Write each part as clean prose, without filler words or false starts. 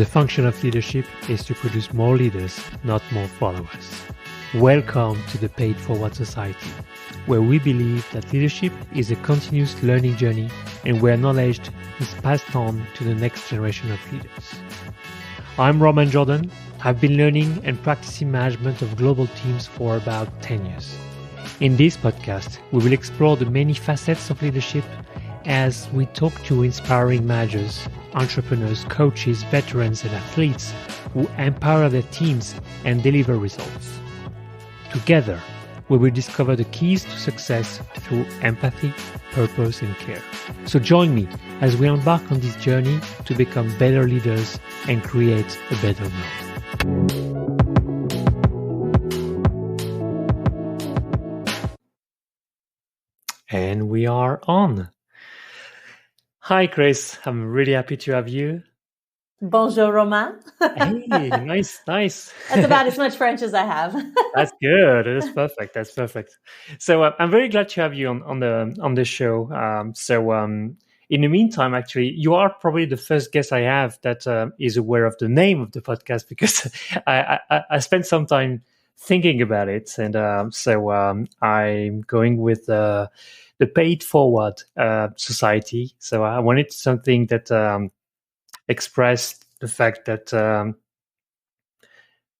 The function of leadership is to produce more leaders, not more followers. Welcome to the Paid Forward Society, where we believe that leadership is a continuous learning journey and where knowledge is passed on to the next generation of leaders. I'm Roman Jordan. I've been learning and practicing management of global teams for about 10 years. In this podcast, we will explore the many facets of leadership as we talk to inspiring managers, entrepreneurs, coaches, veterans, and athletes who empower their teams and deliver results. Together, we will discover the keys to success through empathy, purpose, and care. So join me as we embark on this journey to become better leaders and create a better world. And we are on. Hi, Kris. I'm really happy to have you. Bonjour, Romain. Hey, nice. That's about as much French as I have. That's good. That's perfect. So I'm very glad to have you on the show. In the meantime, actually, you are probably the first guest I have that is aware of the name of the podcast because I spent some time thinking about it, and I'm going with the Paid Forward Society. So I wanted something that expressed the fact that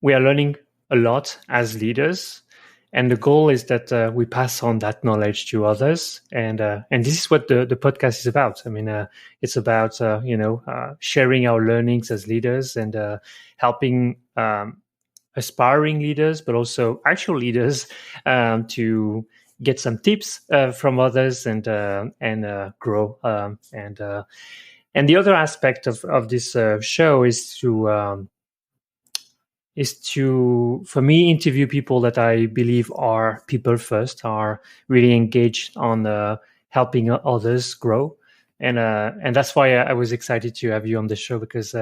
we are learning a lot as leaders, and the goal is that we pass on that knowledge to others. And this is what the podcast is about. I mean, it's about sharing our learnings as leaders and helping aspiring leaders, but also actual leaders to get some tips from others and grow. And the other aspect of this show is to for me interview people that I believe are people first, are really engaged on helping others grow, and that's why I was excited to have you on the show because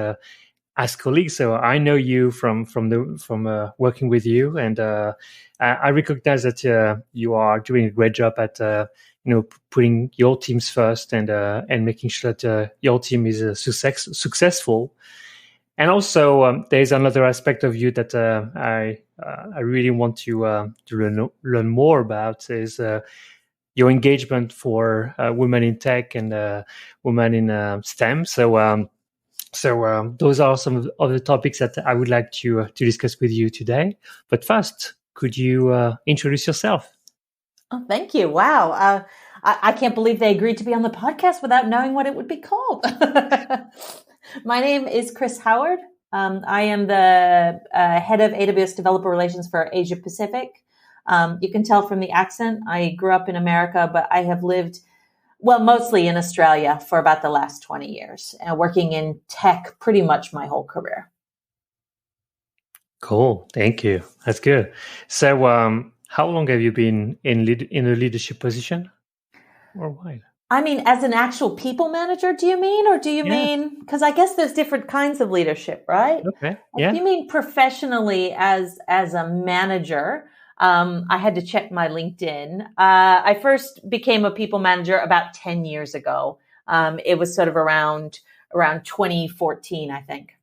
as colleagues, so I know you from working with you, and I recognize that you are doing a great job at putting your teams first and making sure that your team is successful. And also, there's another aspect of you that I really want to learn more about is your engagement for women in tech and women in STEM. So those are some of the topics that I would like to discuss with you today. But first, could you introduce yourself? Oh, thank you. Wow. I can't believe they agreed to be on the podcast without knowing what it would be called. My name is Kris Howard. I am the head of AWS Developer Relations for Asia Pacific. You can tell from the accent, I grew up in America, but I have lived, mostly in Australia for about the last 20 years, working in tech pretty much my whole career. Cool. Thank you. That's good. So how long have you been in a leadership position? Or why? I mean, as an actual people manager, do you mean? Or do you mean, because I guess there's different kinds of leadership, right? Okay. Yeah. If you mean professionally as a manager, I had to check my LinkedIn. I first became a people manager about 10 years ago. It was sort of around 2014, I think.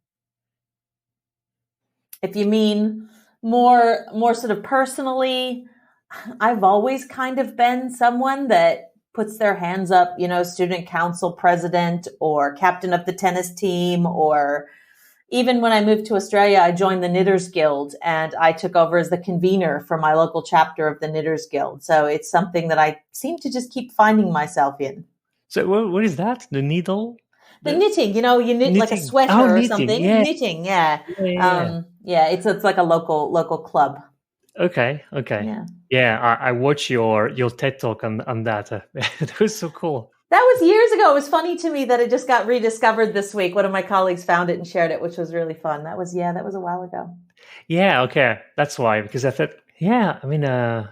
If you mean more sort of personally, I've always kind of been someone that puts their hands up, student council president or captain of the tennis team, or even when I moved to Australia, I joined the Knitters Guild and I took over as the convener for my local chapter of the Knitters Guild. So it's something that I seem to just keep finding myself in. So what is that? The needle? The knitting, you knit knitting. Like a sweater or knitting, something. Yeah. Knitting, yeah. It's like a local club. Okay. Yeah, I watched your TED Talk on that. That was so cool. That was years ago. It was funny to me that it just got rediscovered this week. One of my colleagues found it and shared it, which was really fun. That was a while ago. Yeah, okay. That's why, because I thought, I mean,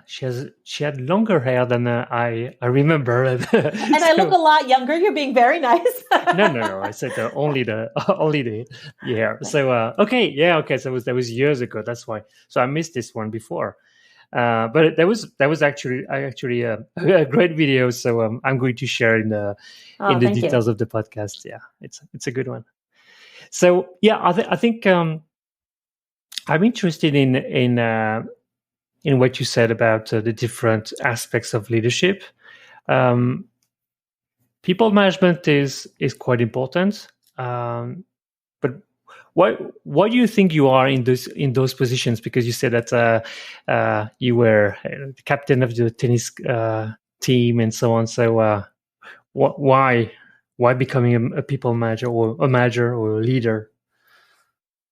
she had longer hair than I remember. And I look a lot younger. You're being very nice. No. I said only the hair. So okay. So that was years ago. That's why. So I missed this one before. But that was actually a great video. So I'm going to share in the details of the podcast. Yeah, it's a good one. So yeah, I think I'm interested in what you said about the different aspects of leadership. Um, People management is quite important, but why do you think you are in those positions? Because you said that you were the captain of the tennis team and so on. So why becoming a people manager or a manager or a leader?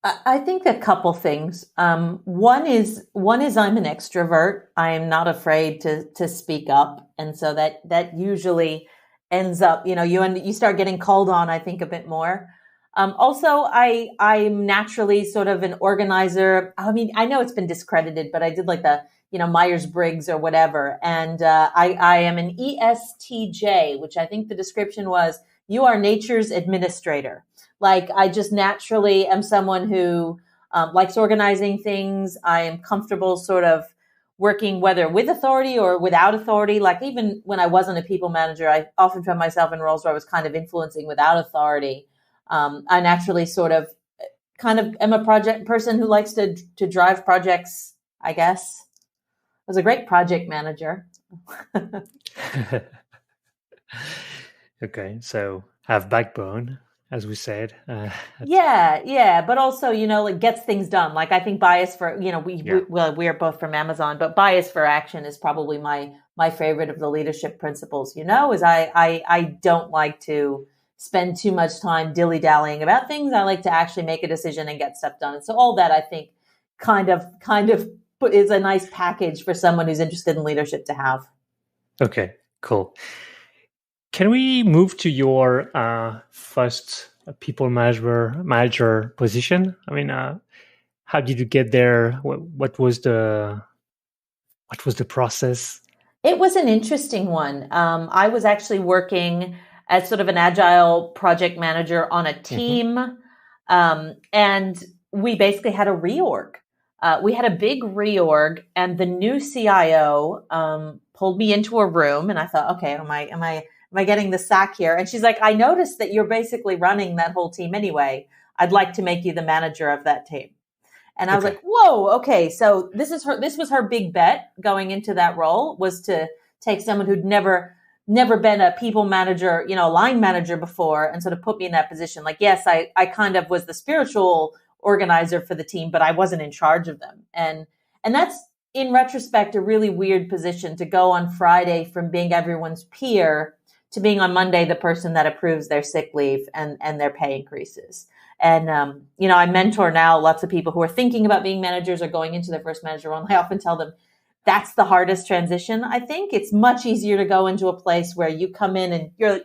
I think a couple things. One is I'm an extrovert. I am not afraid to speak up, and so that usually ends up, you start getting called on. I think a bit more. Also, I'm naturally sort of an organizer. I mean, I know it's been discredited, but I did like the Myers Briggs or whatever, and I am an ESTJ, which I think the description was you are nature's administrator. Like I just naturally am someone who likes organizing things. I am comfortable sort of working whether with authority or without authority. Like even when I wasn't a people manager, I often found myself in roles where I was kind of influencing without authority. I naturally sort of kind of am a project person who likes to drive projects, I guess. I was a great project manager. Okay, so have backbone, as we said. Yeah, but also, like gets things done. Like I think bias for, we are both from Amazon, but bias for action is probably my favorite of the leadership principles. Is I don't like to spend too much time dilly dallying about things. I like to actually make a decision and get stuff done. And so all that I think kind of is a nice package for someone who's interested in leadership to have. Okay, cool. Can we move to your first people manager position? I mean, how did you get there? What was the process? It was an interesting one. I was actually working as sort of an agile project manager on a team, and we basically had a reorg. We had a big reorg, and the new CIO pulled me into a room, and I thought, okay, am I getting the sack here? And she's like, I noticed that you're basically running that whole team anyway. I'd like to make you the manager of that team. And I was like, whoa, okay. So this was her big bet going into that role, was to take someone who'd never been a people manager, line manager before, and sort of put me in that position. Like, yes, I kind of was the spiritual organizer for the team, but I wasn't in charge of them. And that's, in retrospect, a really weird position to go on Friday from being everyone's peer to being on Monday the person that approves their sick leave and their pay increases. And, I mentor now lots of people who are thinking about being managers or going into their first manager role. And I often tell them that's the hardest transition. I think it's much easier to go into a place where you come in and you're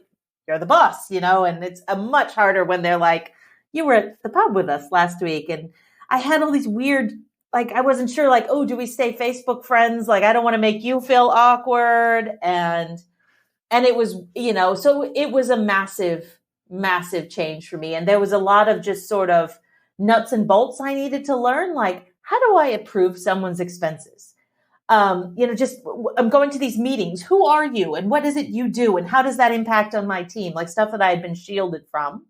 the boss, and it's a much harder when they're like, you were at the pub with us last week. And I had all these weird, like, I wasn't sure, like, oh, do we stay Facebook friends? Like, I don't want to make you feel awkward. And it was, so it was a massive change for me. And there was a lot of just sort of nuts and bolts I needed to learn. Like, how do I approve someone's expenses? Just I'm going to these meetings. Who are you? And what is it you do? And how does that impact on my team? Like stuff that I had been shielded from.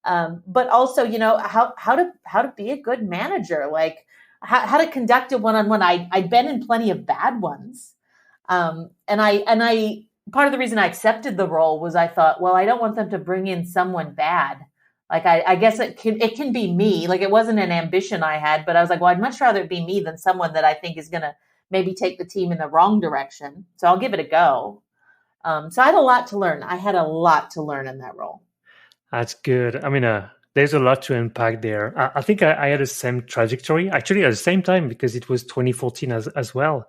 But also, how to be a good manager, like how to conduct a one-on-one. I'd been in plenty of bad ones. And I part of the reason I accepted the role was I thought, well, I don't want them to bring in someone bad. Like, I guess it can be me. Like, it wasn't an ambition I had, but I was like, well, I'd much rather it be me than someone that I think is going to maybe take the team in the wrong direction. So I'll give it a go. So I had a lot to learn. I had a lot to learn in that role. That's good. I mean, there's a lot to unpack there. I think I had the same trajectory, actually, at the same time, because it was 2014 as well.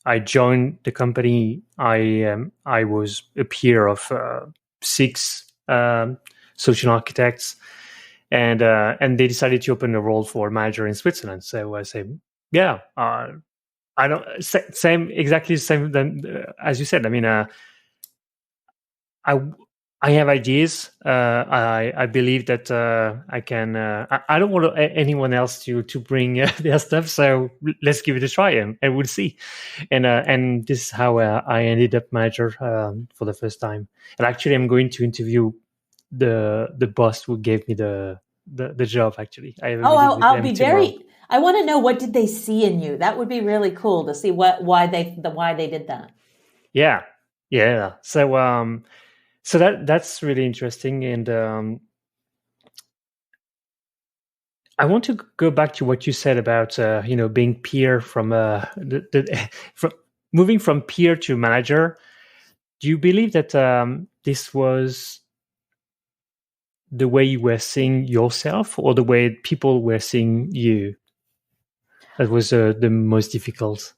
I joined the company. I was a peer of 6 solution architects, and they decided to open a role for manager in Switzerland. So I say, yeah, I don't exactly the same as you said. I mean, I have ideas. I believe that I can. I don't want anyone else to bring their stuff. So let's give it a try, and we'll see. And this is how I ended up manager for the first time. And actually, I'm going to interview the boss who gave me the job. Actually, I have a meeting with I'll them be tomorrow. I want to know, what did they see in you? That would be really cool to see why they did that. Yeah, yeah. So that's really interesting, and I want to go back to what you said about being peer from from moving from peer to manager. Do you believe that this was the way you were seeing yourself, or the way people were seeing you, that was the most difficult?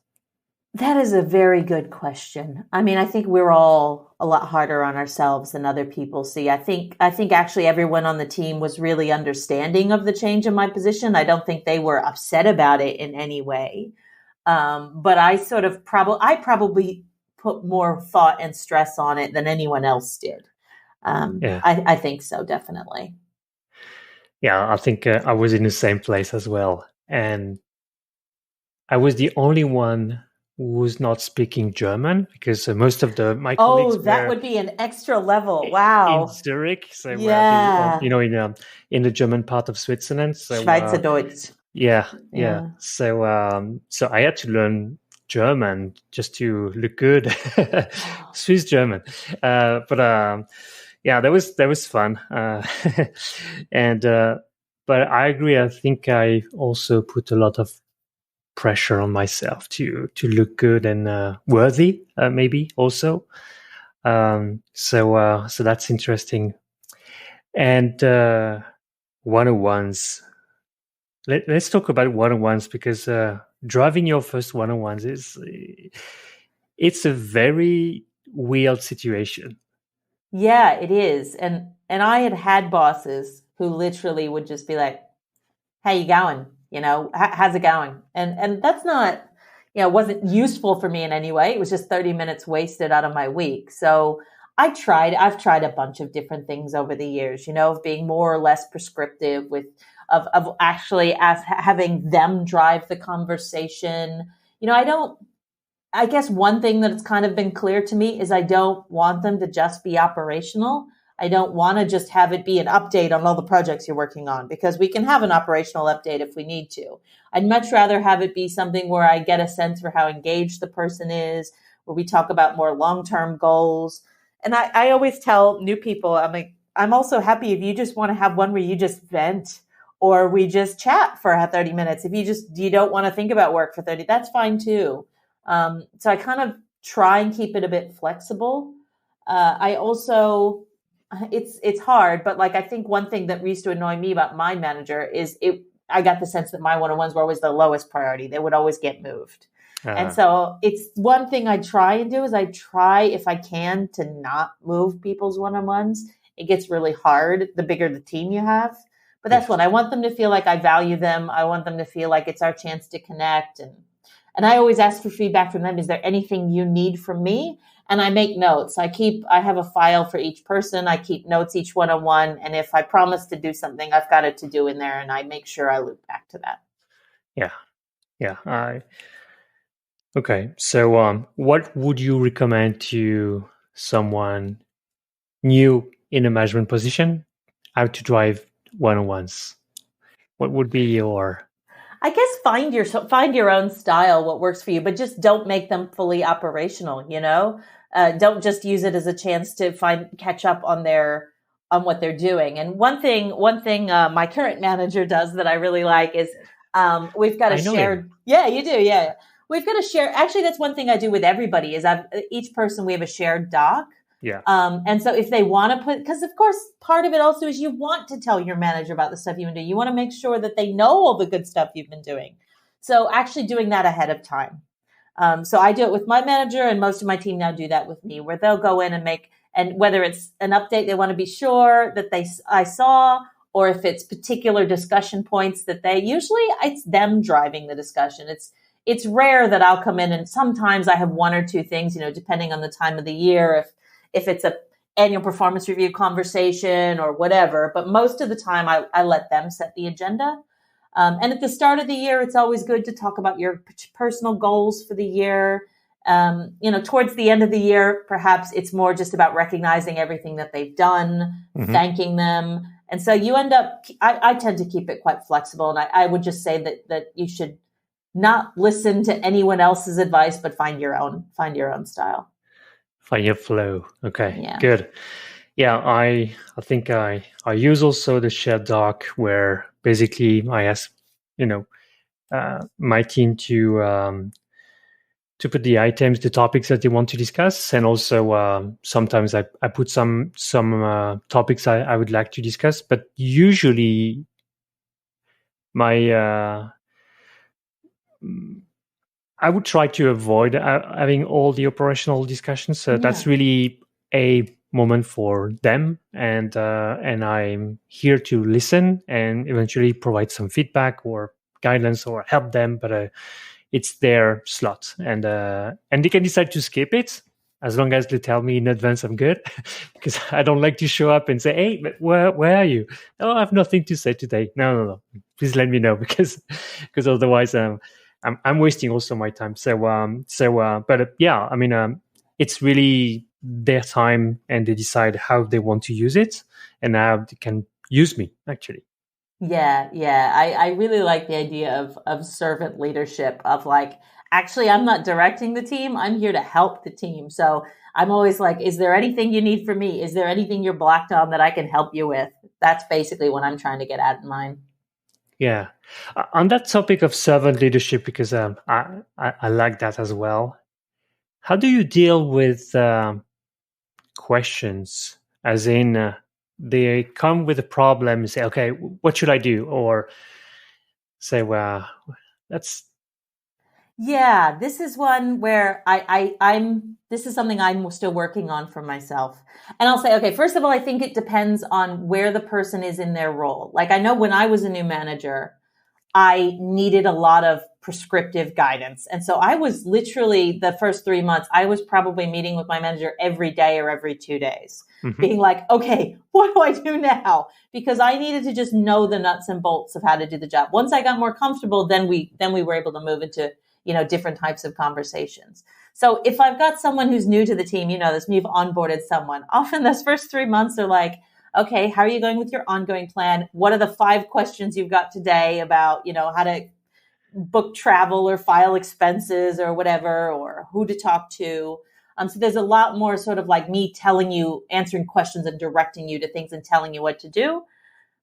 That is a very good question. I mean, I think we're all a lot harder on ourselves than other people see. I think actually everyone on the team was really understanding of the change in my position. I don't think they were upset about it in any way. But I sort of probably put more thought and stress on it than anyone else did. Yeah, I think so, definitely. yeah. I think I was in the same place as well, and I was the only one who was not speaking German, because most of my Oh, colleagues that were would be an extra level. in Wow. Zurich, so Yeah. in the German part of Switzerland. So Schweizerdeutsch. yeah, yeah. Yeah. So I had to learn German just to look good, Swiss German. But yeah, that was fun, and but I agree. I think I also put a lot of pressure on myself to look good and worthy, maybe also. So that's interesting. And one-on-ones. Let's talk about one-on-ones, because driving your first one-on-ones it's a very weird situation. Yeah, it is. And I had bosses who literally would just be like, "How you going? How's it going?" And that's not, wasn't useful for me in any way. It was just 30 minutes wasted out of my week. So I've tried a bunch of different things over the years, of being more or less prescriptive of actually having them drive the conversation. I guess one thing that's kind of been clear to me is I don't want them to just be operational. I don't want to just have it be an update on all the projects you're working on, because we can have an operational update if we need to. I'd much rather have it be something where I get a sense for how engaged the person is, where we talk about more long-term goals. And I always tell new people, I'm like, I'm also happy if you just want to have one where you just vent, or we just chat for 30 minutes. If you don't want to think about work for 30, that's fine too. So I kind of try and keep it a bit flexible. I also, it's hard, but like, I think one thing that used to annoy me about my manager is I got the sense that my one-on-ones were always the lowest priority. They would always get moved. And so it's one thing I try and do is I try, if I can, to not move people's one-on-ones. It gets really hard the bigger the team you have. But that's what I want them to feel, like I value them. I want them to feel like it's our chance to connect. And I always ask for feedback from them. Is there anything you need from me? And I make notes. I have a file for each person. I keep notes each one-on-one. And if I promise to do something, I've got it to do in there, and I make sure I loop back to that. Yeah, yeah. Okay. So what would you recommend to someone new in a management position, how to drive one-on-ones? What would be your... I guess find your own style, what works for you, but just don't make them fully operational. Don't just use it as a chance to catch up on what they're doing. And one thing my current manager does that I really like is we've got a shared. Yeah, you do. Yeah, we've got a share. Actually, that's one thing I do with everybody is each person, we have a shared doc. Yeah. And so if they want to because of course, part of it also is you want to tell your manager about the stuff you've been doing. You want to make sure that they know all the good stuff you've been doing. So actually doing that ahead of time. So I do it with my manager, and most of my team now do that with me, where they'll go in and whether it's an update, they want to be sure that I saw, or if it's particular discussion points that usually it's them driving the discussion. It's rare that I'll come in, and sometimes I have one or two things, depending on the time of the year. If it's annual performance review conversation or whatever. But most of the time, I let them set the agenda. And at the start of the year, it's always good to talk about your personal goals for the year. Towards the end of the year, perhaps it's more just about recognizing everything that they've done, thanking them. And so you end up, I tend to keep it quite flexible. And I would just say that you should not listen to anyone else's advice, but find your own style. Find your flow. Okay, good. Yeah, I think I use also the shared doc where basically I ask, my team to put the items, the topics that they want to discuss, and also sometimes I put some topics I would like to discuss. But usually, I would try to avoid having all the operational discussions. So that's really a moment for them, and I'm here to listen and eventually provide some feedback or guidance or help them. But it's their slot, and they can decide to skip it as long as they tell me in advance I'm good, because I don't like to show up and say, "Hey, where are you?" "Oh, I have nothing to say today." No. Please let me know, because otherwise I'm wasting also my time. It's really their time, and they decide how they want to use it and how they can use me actually. Yeah. I really like the idea of servant leadership, of like, actually, I'm not directing the team. I'm here to help the team. So I'm always like, is there anything you need from me? Is there anything you're blocked on that I can help you with? That's basically what I'm trying to get at in mind. Yeah. On that topic of servant leadership, because I like that as well. How do you deal with questions, as in they come with a problem and say, "Okay, what should I do?" Or say, "Well, that's..." Yeah, this is one where this is something I'm still working on for myself. And I'll say, okay, first of all, I think it depends on where the person is in their role. Like, I know when I was a new manager, I needed a lot of prescriptive guidance. And so I was literally, the first 3 months, I was probably meeting with my manager every day or every 2 days, being like, okay, what do I do now? Because I needed to just know the nuts and bolts of how to do the job. Once I got more comfortable, then we were able to move into, different types of conversations. So if I've got someone who's new to the team, you've onboarded someone, often those first 3 months are like, okay, how are you going with your ongoing plan? What are the 5 questions you've got today about, how to book travel or file expenses or whatever, or who to talk to? So there's a lot more sort of like me telling you, answering questions and directing you to things and telling you what to do.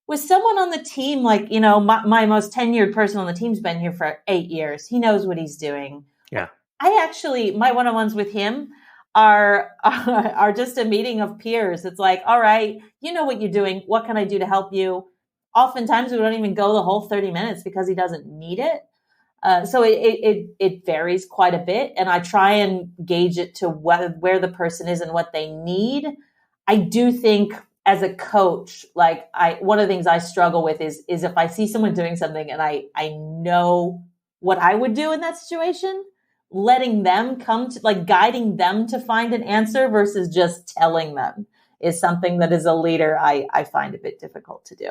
With someone on the team, like, my most tenured person on the team's been here for 8 years. He knows what he's doing. Yeah. I actually, my one-on-ones with him are just a meeting of peers. It's like, all right, you know what you're doing. What can I do to help you? Oftentimes we don't even go the whole 30 minutes because he doesn't need it. So it varies quite a bit. And I try and gauge it to where the person is and what they need. I do think as a coach, like one of the things I struggle with is if I see someone doing something and I know what I would do in that situation, letting them come to, like, guiding them to find an answer versus just telling them is something that as a leader, I find a bit difficult to do.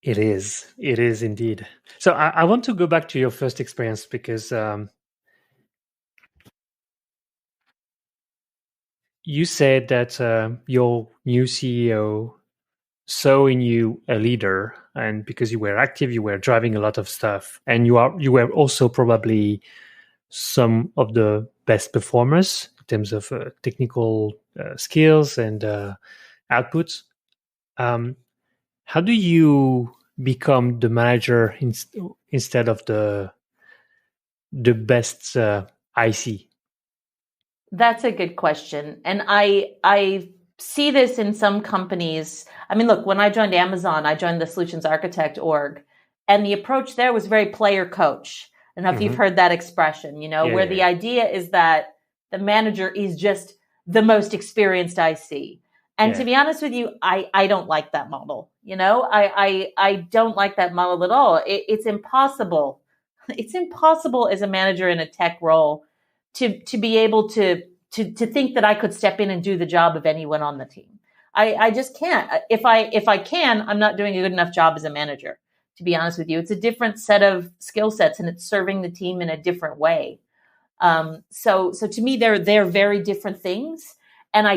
It is indeed. So I want to go back to your first experience, because you said that your new CEO saw in you a leader, and because you were active, you were driving a lot of stuff, and you were also probably some of the best performers in terms of technical skills and outputs. How do you become the manager instead of the best IC? That's a good question. And I see this in some companies. I mean, look, when I joined Amazon, I joined the Solutions Architect org, and the approach there was very player coach. I don't know if you've heard that expression, where the idea is that the manager is just the most experienced IC. And to be honest with you, I don't like that model. I don't like that model at all. It's impossible. It's impossible as a manager in a tech role to be able to to think that I could step in and do the job of anyone on the team. I just can't. If I can, I'm not doing a good enough job as a manager, to be honest with you. It's a different set of skill sets, and it's serving the team in a different way. So to me, they're very different things. And I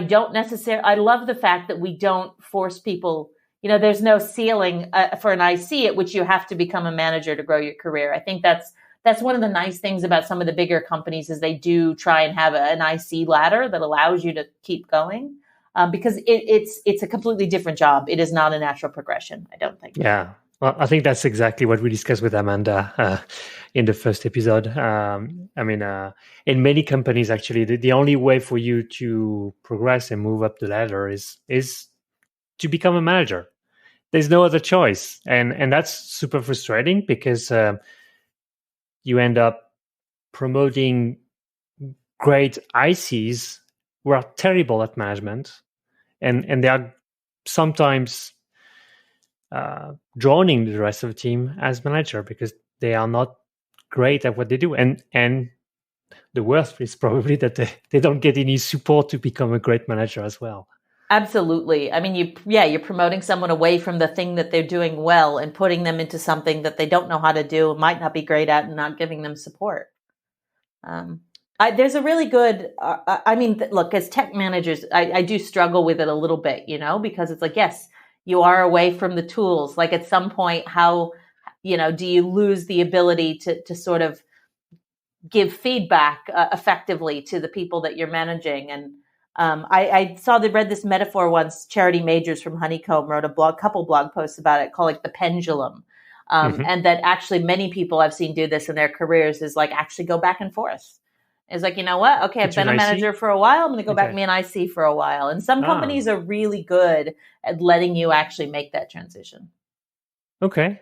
love the fact that we don't force people, there's no ceiling for an IC at which you have to become a manager to grow your career. I think that's one of the nice things about some of the bigger companies is they do try and have an IC ladder that allows you to keep going. Because it's a completely different job. It is not a natural progression, I don't think. Yeah. Well, I think that's exactly what we discussed with Amanda in the first episode. In many companies, actually, the only way for you to progress and move up the ladder is to become a manager. There's no other choice. And that's super frustrating because you end up promoting great ICs who are terrible at management. And they are sometimes joining the rest of the team as manager because they are not great at what they do. And the worst is probably that they don't get any support to become a great manager as well. Absolutely. I mean, you're promoting someone away from the thing that they're doing well and putting them into something that they don't know how to do, might not be great at, and not giving them support. There's a really good, look, as tech managers, I do struggle with it a little bit, because it's like, yes, you are away from the tools. Like at some point, how, do you lose the ability to sort of give feedback effectively to the people that you're managing? And I read this metaphor once. Charity Majors from Honeycomb wrote a couple blog posts about it called like the pendulum. And that actually many people I've seen do this in their careers is like actually go back and forth. It's like, you know what? Okay, I've been a manager for a while. I'm going to go back and be an IC for a while. And some companies are really good at letting you actually make that transition. Okay.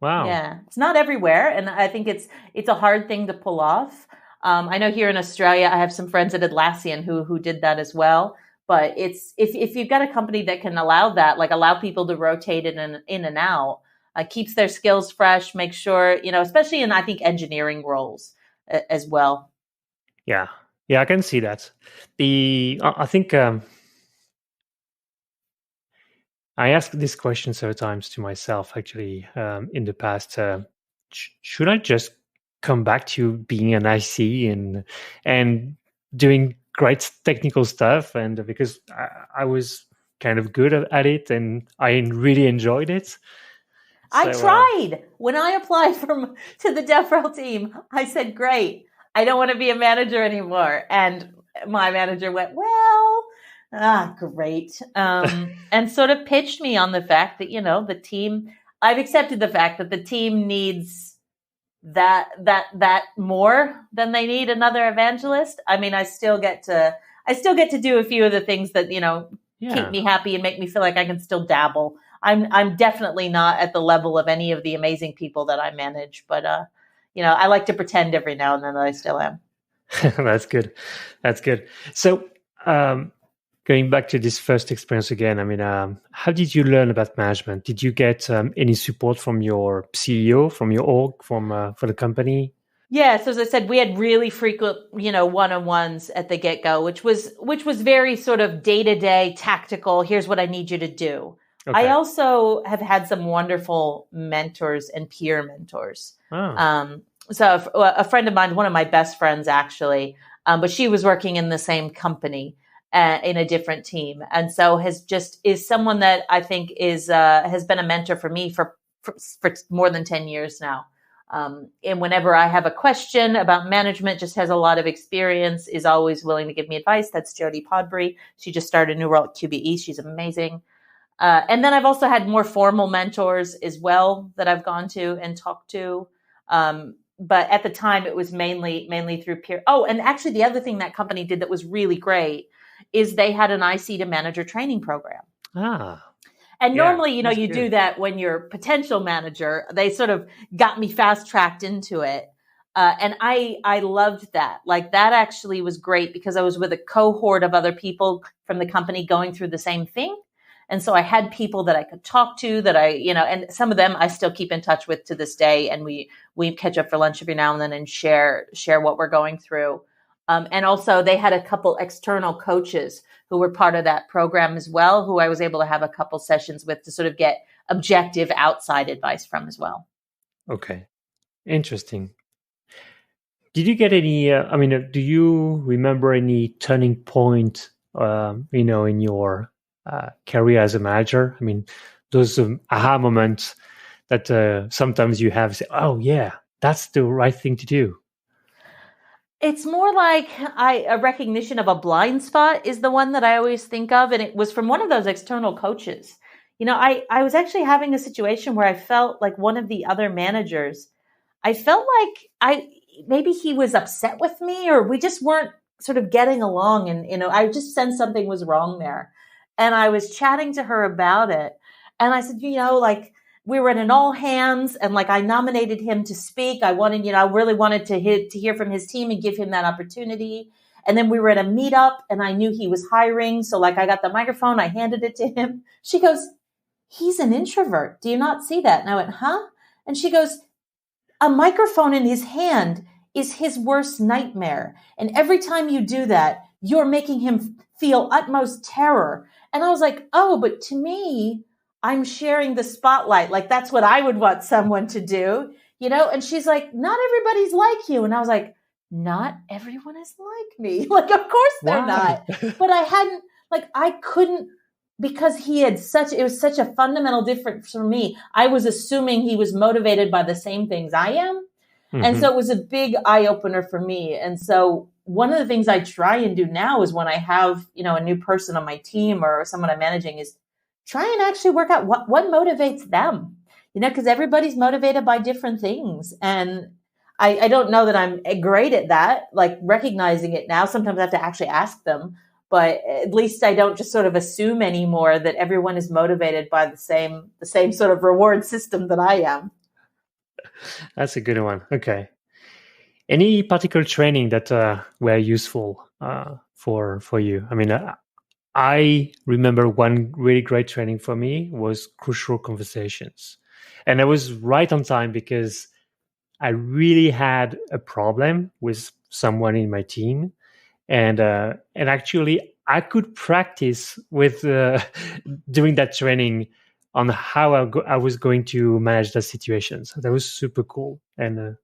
Wow. Yeah. It's not everywhere. And I think it's a hard thing to pull off. I know here in Australia, I have some friends at Atlassian who did that as well. But it's if you've got a company that can allow that, like allow people to rotate it in and out, keeps their skills fresh, make sure, especially in, I think, engineering roles as well. Yeah, I can see that. I think I asked this question several times to myself, actually, in the past. Should I just come back to being an IC and doing great technical stuff? And because I was kind of good at it and I really enjoyed it. I tried. When I applied to the DevRel team, I said, great. I don't want to be a manager anymore. And my manager went, well, great. And sort of pitched me on the fact that, the team, I've accepted the fact that the team needs that more than they need another evangelist. I mean, I still get to do a few of the things that, keep me happy and make me feel like I can still dabble. I'm definitely not at the level of any of the amazing people that I manage, but, I like to pretend every now and then that I still am. That's good. So, going back to this first experience again, I mean, how did you learn about management? Did you get any support from your CEO, from your org, for the company? Yeah. So as I said, we had really frequent, one-on-ones at the get-go, which was very sort of day-to-day tactical. Here's what I need you to do. Okay. I also have had some wonderful mentors and peer mentors. So a friend of mine, one of my best friends actually, but she was working in the same company in a different team. And so is someone that I think has been a mentor for me for more than 10 years now. And whenever I have a question about management, just has a lot of experience, is always willing to give me advice. That's Jodie Podbury. She just started a new role at QBE. She's amazing. And then I've also had more formal mentors as well that I've gone to and talked to. But at the time, it was mainly through peer. Oh, and actually, the other thing that company did that was really great is they had an IC to manager training program. And normally, you do that when you're potential manager. They sort of got me fast tracked into it. And I loved that. Like that actually was great because I was with a cohort of other people from the company going through the same thing. And so I had people that I could talk to that and some of them I still keep in touch with to this day. And we catch up for lunch every now and then and share what we're going through. And also they had a couple external coaches who were part of that program as well, who I was able to have a couple sessions with to sort of get objective outside advice from as well. Okay. Interesting. Did you get any, do you remember any turning point, in your career as a manager? I mean, those aha moments that sometimes you have say, oh yeah, that's the right thing to do. It's more like a recognition of a blind spot is the one that I always think of. And it was from one of those external coaches. I was actually having a situation where I felt like one of the other managers, I felt like maybe he was upset with me or we just weren't sort of getting along. And, I just sensed something was wrong there. And I was chatting to her about it. And I said, we were at an all hands and I nominated him to speak. I really wanted to hear from his team and give him that opportunity. And then we were at a meetup and I knew he was hiring. So I got the microphone, I handed it to him. She goes, he's an introvert. Do you not see that? And I went, huh? And she goes, a microphone in his hand is his worst nightmare. And every time you do that, you're making him feel utmost terror. And I was like, oh, but to me, I'm sharing the spotlight. That's what I would want someone to do, And she's like, not everybody's like you. And I was like, not everyone is like me. Of course they're not. But I couldn't, because it was such a fundamental difference for me. I was assuming he was motivated by the same things I am. Mm-hmm. And so it was a big eye opener for me. And so one of the things I try and do now is when I have, a new person on my team or someone I'm managing is try and actually work out what motivates them, because everybody's motivated by different things. And I don't know that I'm great at that, recognizing it now. Sometimes I have to actually ask them, but at least I don't just sort of assume anymore that everyone is motivated by the same sort of reward system that I am. That's a good one. Okay. Any particular training that were useful for you? I mean, I remember one really great training for me was Crucial Conversations. And I was right on time because I really had a problem with someone in my team. And actually, I could practice with doing that training on how I was going to manage the situation. So that was super cool. And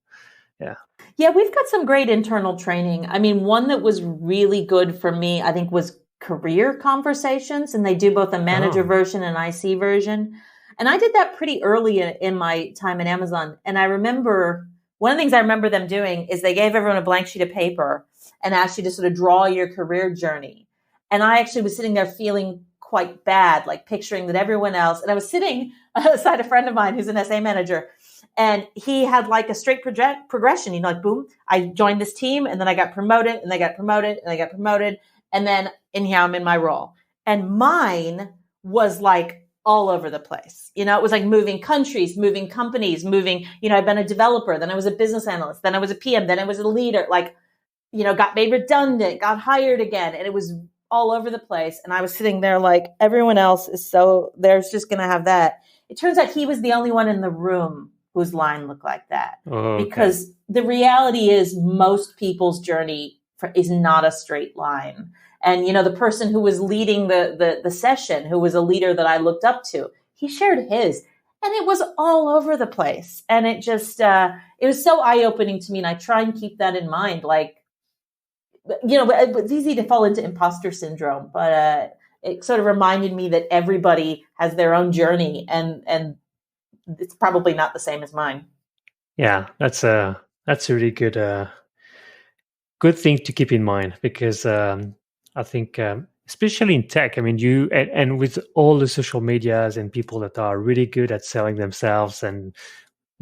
Yeah, we've got some great internal training. I mean, one that was really good for me, I think, was Career Conversations, and they do both a manager version and IC version. And I did that pretty early in my time at Amazon. And I remember one of the things I remember them doing is they gave everyone a blank sheet of paper and asked you to sort of draw your career journey. And I actually was sitting there feeling quite bad, picturing that everyone else, and I was sitting beside a friend of mine who's an SA manager, and he had a straight progression, boom, I joined this team and then I got promoted and I got promoted and I got promoted. And then here I'm in my role. And mine was all over the place. It was moving countries, moving companies, moving, I've been a developer, then I was a business analyst, then I was a PM, then I was a leader, got made redundant, got hired again. And it was all over the place. And I was sitting there everyone else is they're just going to have that. It turns out he was the only one in the room whose line looked like that. Okay. Because the reality is most people's journey is not a straight line. And, the person who was leading the session, who was a leader that I looked up to, he shared his, and it was all over the place. And it just, it was so eye-opening to me. And I try and keep that in mind. It's easy to fall into imposter syndrome, but it sort of reminded me that everybody has their own journey and it's probably not the same as mine. Yeah, that's a really good thing to keep in mind because I think especially in tech, I mean, you and with all the social medias and people that are really good at selling themselves and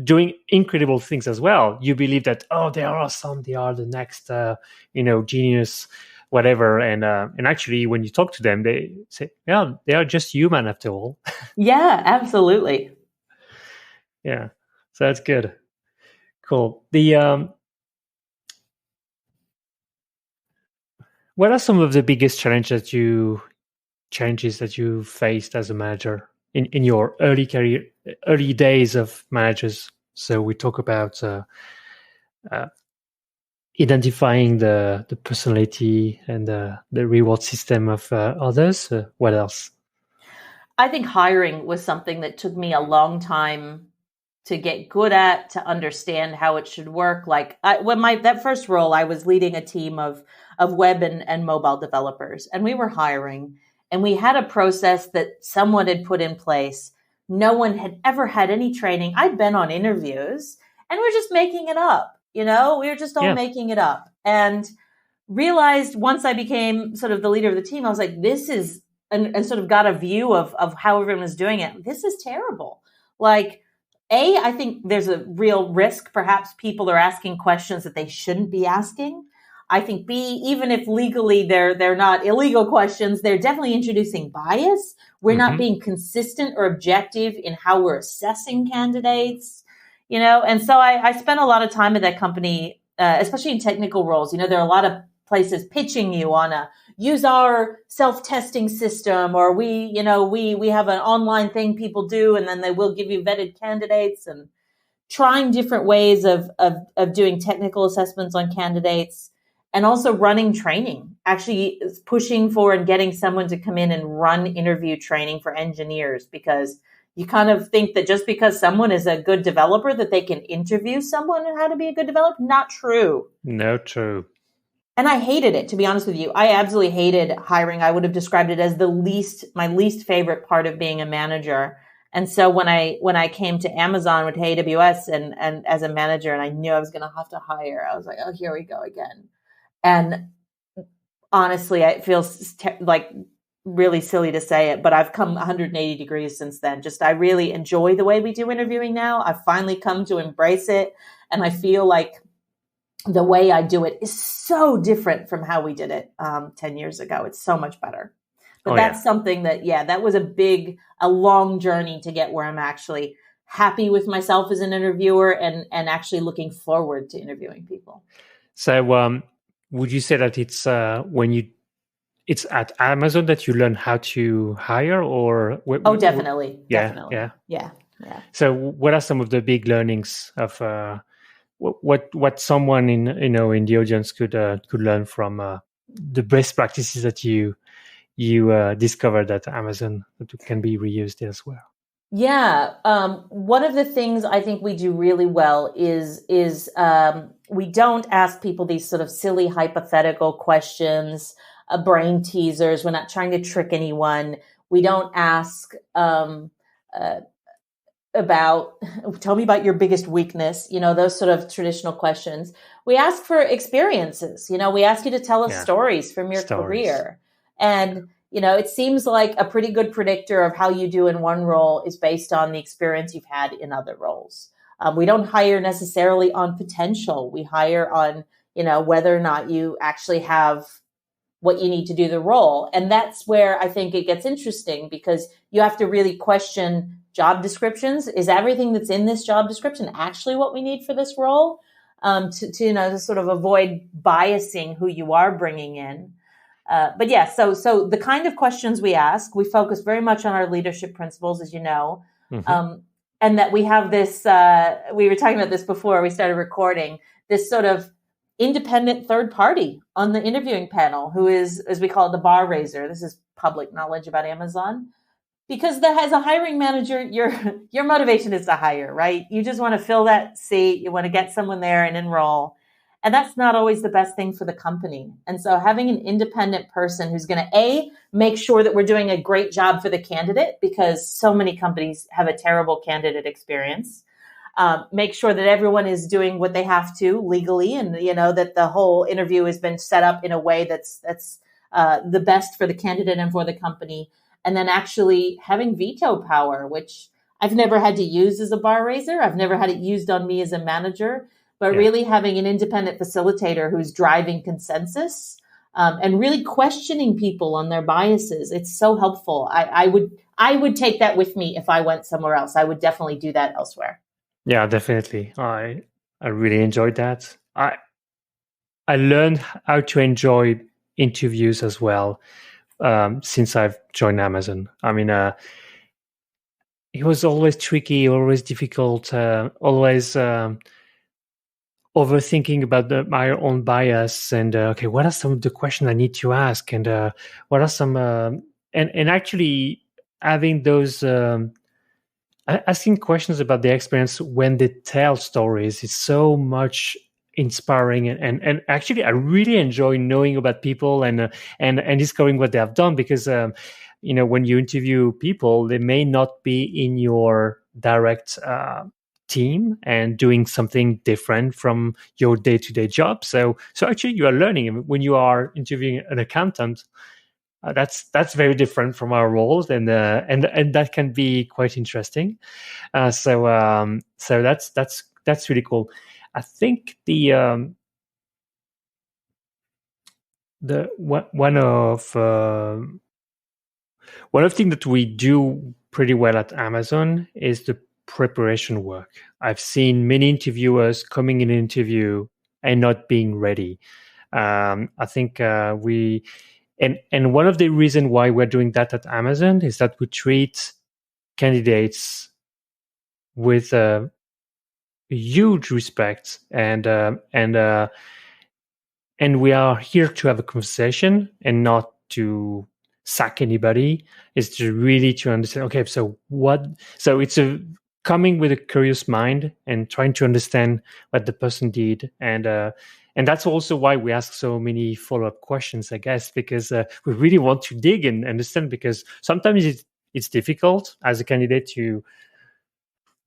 doing incredible things as well, you believe that they are awesome, they are the next genius, whatever, and actually when you talk to them, they say, yeah, they are just human after all. Yeah, absolutely. Yeah, so that's good. Cool. The what are some of the biggest challenges that you faced as a manager in your early days of managers? So we talk about identifying the personality and the reward system of others. What else? I think hiring was something that took me a long time to get good at, to understand how it should work. Like that first role, I was leading a team of web and mobile developers, and we were hiring, and we had a process that someone had put in place. No one had ever had any training. I'd been on interviews, and we're just making it up. We were just all making it up, and realized once I became sort of the leader of the team, I was like, this is, and sort of got a view of how everyone was doing it. This is terrible. Like, I think there's a real risk. Perhaps people are asking questions that they shouldn't be asking. I think B, even if legally they're not illegal questions, they're definitely introducing bias. We're not being consistent or objective in how we're assessing candidates, And so I spent a lot of time at that company, especially in technical roles. There are a lot of places pitching you on use our self-testing system, or we have an online thing people do, and then they will give you vetted candidates, and trying different ways of doing technical assessments on candidates, and also running training, actually pushing for and getting someone to come in and run interview training for engineers, because you kind of think that just because someone is a good developer that they can interview someone on how to be a good developer. Not true. No, true. And I hated it, to be honest with you. I absolutely hated hiring. I would have described it as my least favorite part of being a manager. And so when I came to Amazon with AWS and as a manager, and I knew I was going to have to hire, I was like, oh, here we go again. And honestly, it feels like really silly to say it, but I've come 180 degrees since then. I really enjoy the way we do interviewing now. I've finally come to embrace it. And I feel like the way I do it is so different from how we did it 10 years ago. It's so much better. But that's something that was a long journey to get where I'm actually happy with myself as an interviewer and actually looking forward to interviewing people. So would you say that it's it's at Amazon that you learn how to hire, or? Definitely. Yeah. Definitely. Yeah. So what are some of the big learnings of what someone in the audience could learn from the best practices that you discovered at Amazon that can be reused elsewhere? Yeah, one of the things I think we do really well is we don't ask people these sort of silly hypothetical questions, brain teasers. We're not trying to trick anyone. We don't ask about, tell me about your biggest weakness, those sort of traditional questions. We ask for experiences. We ask you to tell us stories from your career. And, it seems like a pretty good predictor of how you do in one role is based on the experience you've had in other roles. We don't hire necessarily on potential. We hire on, whether or not you actually have what you need to do the role. And that's where I think it gets interesting, because you have to really question job descriptions. Is everything that's in this job description actually what we need for this role? To sort of avoid biasing who you are bringing in. But yeah, so the kind of questions we ask, we focus very much on our leadership principles, as you know, and that we have this, we were talking about this before we started recording, this sort of independent third party on the interviewing panel, who is, as we call it, the bar raiser. This is public knowledge about Amazon. Because as a hiring manager, your motivation is to hire, right? You just want to fill that seat. You want to get someone there and enroll. And that's not always the best thing for the company. And so having an independent person who's going to, make sure that we're doing a great job for the candidate, because so many companies have a terrible candidate experience. Make sure that everyone is doing what they have to legally, and that the whole interview has been set up in a way that's the best for the candidate and for the company. And then actually having veto power, which I've never had to use as a bar raiser. I've never had it used on me as a manager, but really having an independent facilitator who's driving consensus and really questioning people on their biases. It's so helpful. I would take that with me if I went somewhere else. I would definitely do that elsewhere. Yeah, definitely. I really enjoyed that. I learned how to enjoy interviews as well since I've joined Amazon. I mean, it was always tricky, always difficult, always overthinking about my own bias and okay, what are some of the questions I need to ask, and what are some and actually having those asking questions about the experience when they tell stories is so much inspiring, and actually I really enjoy knowing about people and discovering what they have done, because when you interview people, they may not be in your direct team and doing something different from your day-to-day job. So actually you are learning when you are interviewing an accountant. That's very different from our roles, and that can be quite interesting. So that's really cool. I think the one of the things that we do pretty well at Amazon is the preparation work. I've seen many interviewers coming in an interview and not being ready. I think we and one of the reasons why we're doing that at Amazon is that we treat candidates with huge respect, and we are here to have a conversation and not to sack anybody. It's to really to understand, okay, so what, so it's a coming with a curious mind and trying to understand what the person did, and that's also why we ask so many follow-up questions, I guess, because we really want to dig and understand, because sometimes it's difficult as a candidate to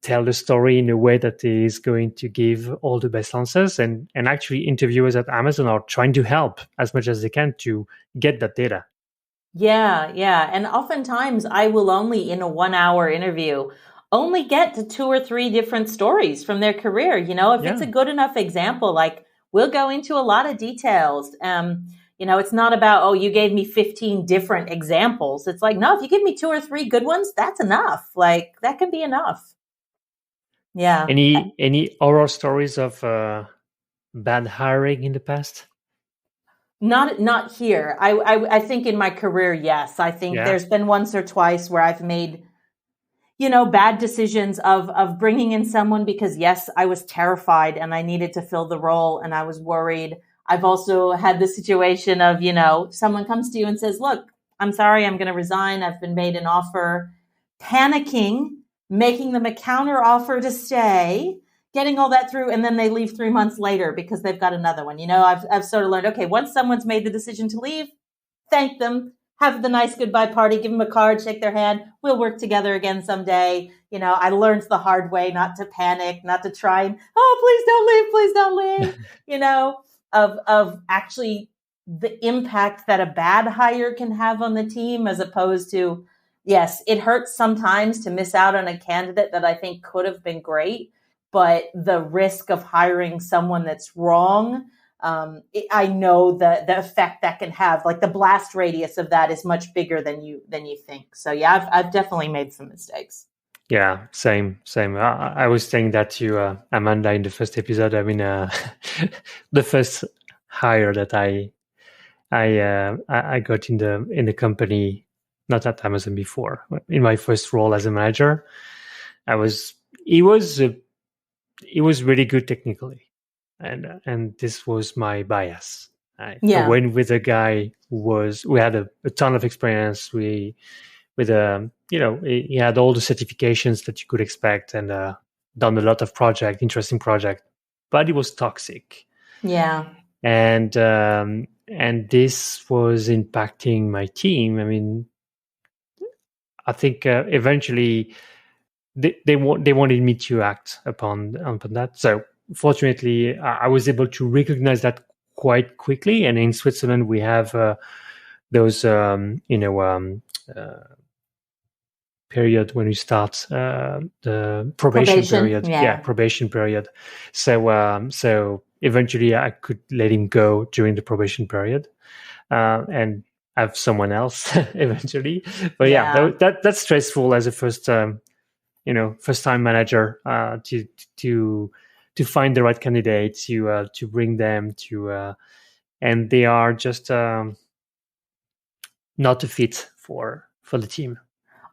tell the story in a way that is going to give all the best answers. And actually, interviewers at Amazon are trying to help as much as they can to get that data. Yeah, yeah. And oftentimes I will only, in a 1 hour interview, only get to 2 or 3 different stories from their career. If it's a good enough example, like we'll go into a lot of details. It's not about, oh, you gave me 15 different examples. It's like, no, if you give me 2 or 3 good ones, that's enough. Like that can be enough. Yeah. Any horror stories of bad hiring in the past? Not here. I think in my career, yes. I think there's been once or twice where I've made, bad decisions of bringing in someone because, yes, I was terrified and I needed to fill the role and I was worried. I've also had the situation of, someone comes to you and says, look, I'm sorry, I'm going to resign. I've been made an offer. Panicking, making them a counter offer to stay, getting all that through, and then they leave 3 months later because they've got another one. I've sort of learned, okay, once someone's made the decision to leave, thank them, have the nice goodbye party, give them a card, shake their hand. We'll work together again someday. I learned the hard way not to panic, not to try and, oh, please don't leave, of actually the impact that a bad hire can have on the team, as opposed to, yes, it hurts sometimes to miss out on a candidate that I think could have been great, but the risk of hiring someone that's wrong, I know the effect that can have, like the blast radius of that is much bigger than you think. So yeah, I've definitely made some mistakes. Yeah, same. I was saying that to Amanda in the first episode. I mean, the first hire that I got in the company, not at Amazon before, in my first role as a manager, he was really good technically, and this was my bias. I went with a guy we had a ton of experience. He had all the certifications that you could expect, and done a lot of interesting project, but he was toxic. Yeah. And this was impacting my team. I mean, I think eventually they wanted me to act upon that. So fortunately, I was able to recognize that quite quickly. And in Switzerland, we have those period when you start the probation period. Probation period. So eventually I could let him go during the probation period, and have someone else eventually. But that's stressful as a first time manager, to find the right candidate, to bring them to, and they are just not a fit for the team.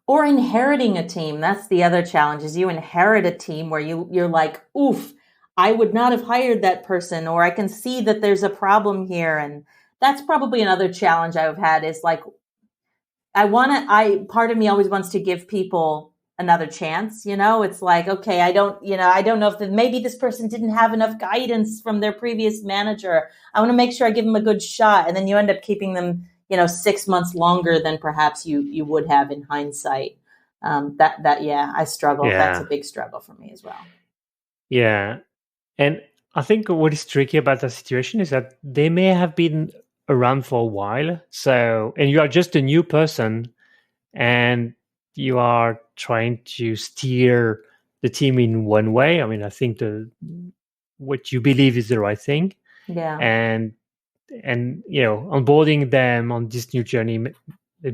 Or inheriting a team. That's the other challenge, is you inherit a team where you're like, oof, I would not have hired that person, or I can see that there's a problem here. And that's probably another challenge I've had is like, part of me always wants to give people another chance. It's like, okay, I don't know if maybe this person didn't have enough guidance from their previous manager. I want to make sure I give them a good shot. And then you end up keeping them, 6 months longer than perhaps you would have in hindsight. I struggle. Yeah. That's a big struggle for me as well. Yeah. And I think what is tricky about that situation is that they may have been around for a while. And you are just a new person and you are trying to steer the team in one way. I mean, I think what you believe is the right thing. Yeah. And onboarding them on this new journey,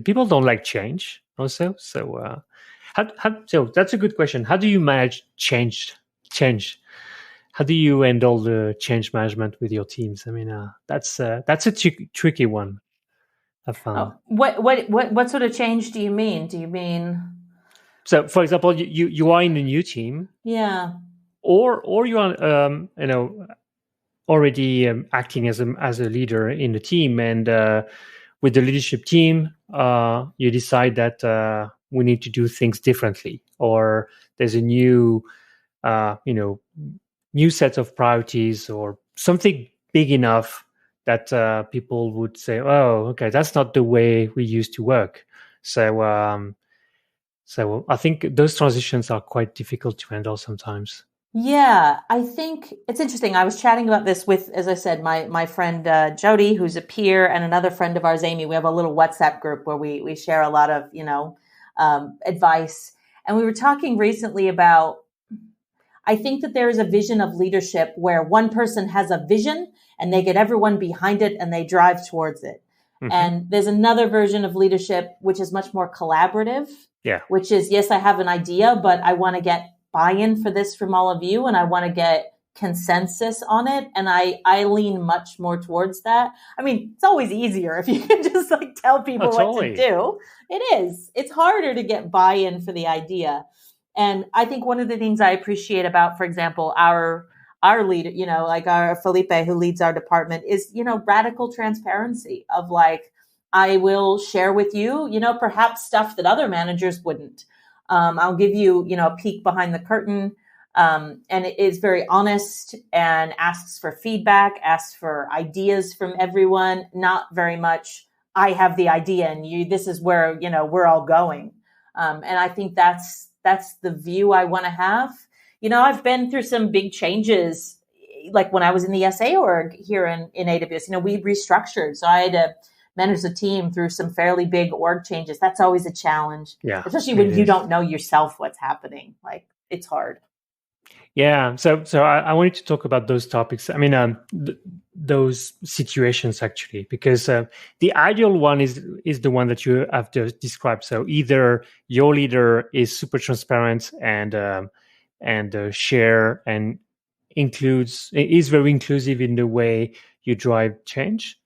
people don't like change also. So so that's a good question. How do you manage change? How do you handle the change management with your teams? I mean, that's a tricky one, I found. What sort of change do you mean? So, for example, you are in a new team, yeah, or you are already acting as a leader in the team, and with the leadership team, you decide that we need to do things differently, or there's a new set of priorities or something big enough that people would say, oh, okay, that's not the way we used to work. So I think those transitions are quite difficult to handle sometimes. Yeah, I think it's interesting. I was chatting about this with, as I said, my friend Jody, who's a peer, and another friend of ours, Amy. We have a little WhatsApp group where we share a lot of, advice. And we were talking recently about, I think that there is a vision of leadership where one person has a vision and they get everyone behind it and they drive towards it. Mm-hmm. And there's another version of leadership, which is much more collaborative. Yeah. Which is, yes, I have an idea, but I want to get buy-in for this from all of you. And I want to get consensus on it. And I lean much more towards that. I mean, it's always easier if you can just like tell people what to do. It is. It's harder to get buy-in for the idea. And I think one of the things I appreciate about, for example, our leader, like our Felipe, who leads our department, is, radical transparency of like, I will share with you, perhaps stuff that other managers wouldn't. I'll give you, a peek behind the curtain. And it is very honest and asks for feedback, asks for ideas from everyone, not very much, I have the idea and this is where, we're all going. And I think that's the view I want to have. I've been through some big changes, like when I was in the SA org here in AWS, we restructured. So I had to manage the team through some fairly big org changes. That's always a challenge, especially when you don't know yourself what's happening. Like it's hard. Yeah. So I wanted to talk about those topics. I mean, those situations actually, because the ideal one is the one that you have just described. So either your leader is super transparent and share and is very inclusive in the way you drive change.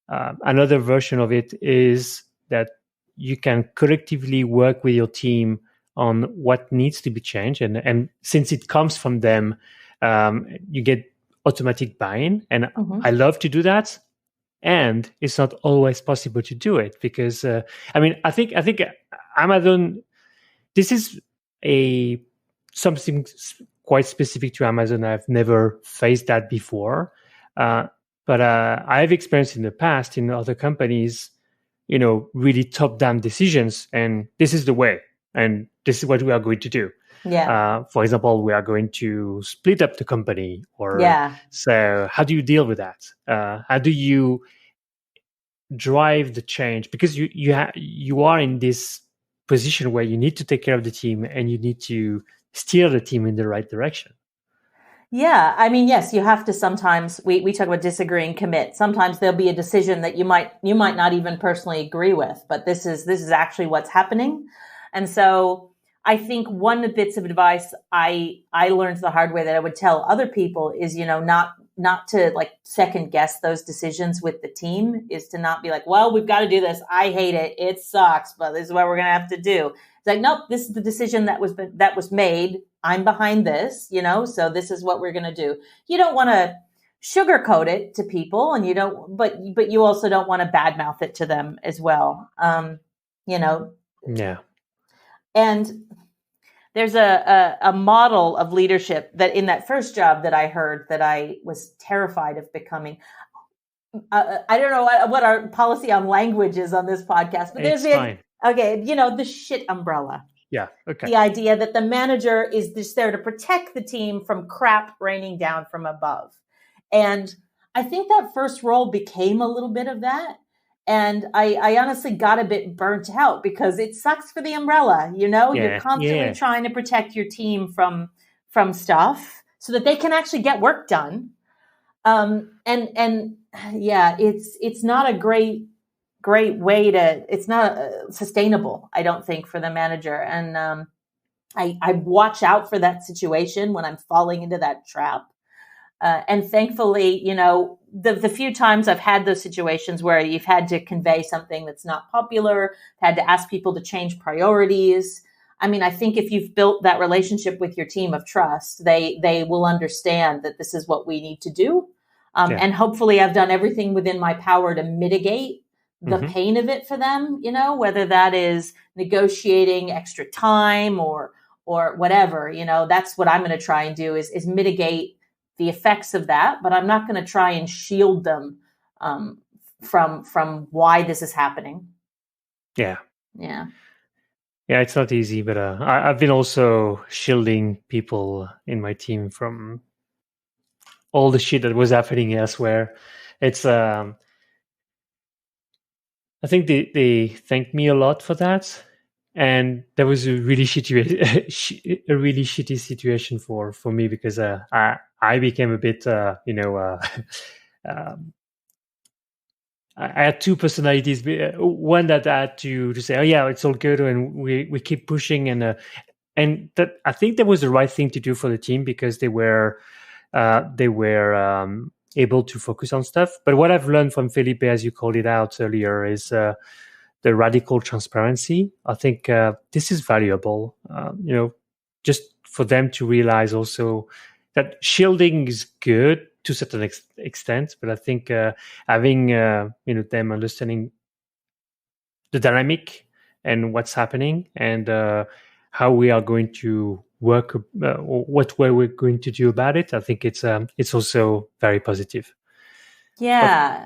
Another version of it is that you can collectively work with your team on what needs to be changed. And since it comes from them, you get automatic buy-in. And mm-hmm. I love to do that. And it's not always possible to do it because, I think Amazon, this is something quite specific to Amazon. I've never faced that before. But I've experienced in the past in other companies, really top-down decisions, and this is the way, and this is what we are going to do. Yeah. For example, we are going to split up the company, so how do you deal with that? How do you drive the change? Because you are in this position where you need to take care of the team and you need to steer the team in the right direction. Yeah, I mean, yes, you have to sometimes, we talk about disagree and commit. Sometimes there'll be a decision that you might not even personally agree with, but this is actually what's happening. And so I think one of the bits of advice I learned the hard way that I would tell other people is, not to like second guess those decisions with the team, is to not be like, well, we've got to do this. I hate it. It sucks, but this is what we're going to have to do. It's like, nope, this is the decision that was made. I'm behind this, so this is what we're going to do. You don't want to sugarcoat it to people, and you don't, but you also don't want to badmouth it to them as well. Yeah. And there's a model of leadership that in that first job that I heard that I was terrified of becoming. I don't know what our policy on language is on this podcast, but it's fine. Okay, the shit umbrella. Yeah. Okay. The idea that the manager is just there to protect the team from crap raining down from above. And I think that first role became a little bit of that. And I honestly got a bit burnt out because it sucks for the umbrella. You're constantly trying to protect your team from stuff so that they can actually get work done. And yeah, it's not a great way to, it's not sustainable, I don't think, for the manager. And I watch out for that situation when I'm falling into that trap. And thankfully, the few times I've had those situations where you've had to convey something that's not popular, had to ask people to change priorities. I mean, I think if you've built that relationship with your team of trust, they will understand that this is what we need to do. And hopefully I've done everything within my power to mitigate the pain of it for them, whether that is negotiating extra time or whatever, that's what I'm going to try and do is mitigate the effects of that, but I'm not going to try and shield them from why this is happening. Yeah. Yeah. Yeah, it's not easy, but I've been also shielding people in my team from all the shit that was happening elsewhere. It's I think they thanked me a lot for that, and that was a really shitty situation for me because I became a bit I had two personalities. One that I had to say, "Oh yeah, it's all good," and we keep pushing, and that I think that was the right thing to do for the team because they were able to focus on stuff. But what I've learned from Felipe, as you called it out earlier, is the radical transparency. I think this is valuable. Just for them to realize also that shielding is good to a certain extent, but I think having them understanding the dynamic and what's happening and how we are going to work or what way we're going to do about it, I think it's also very positive. Yeah.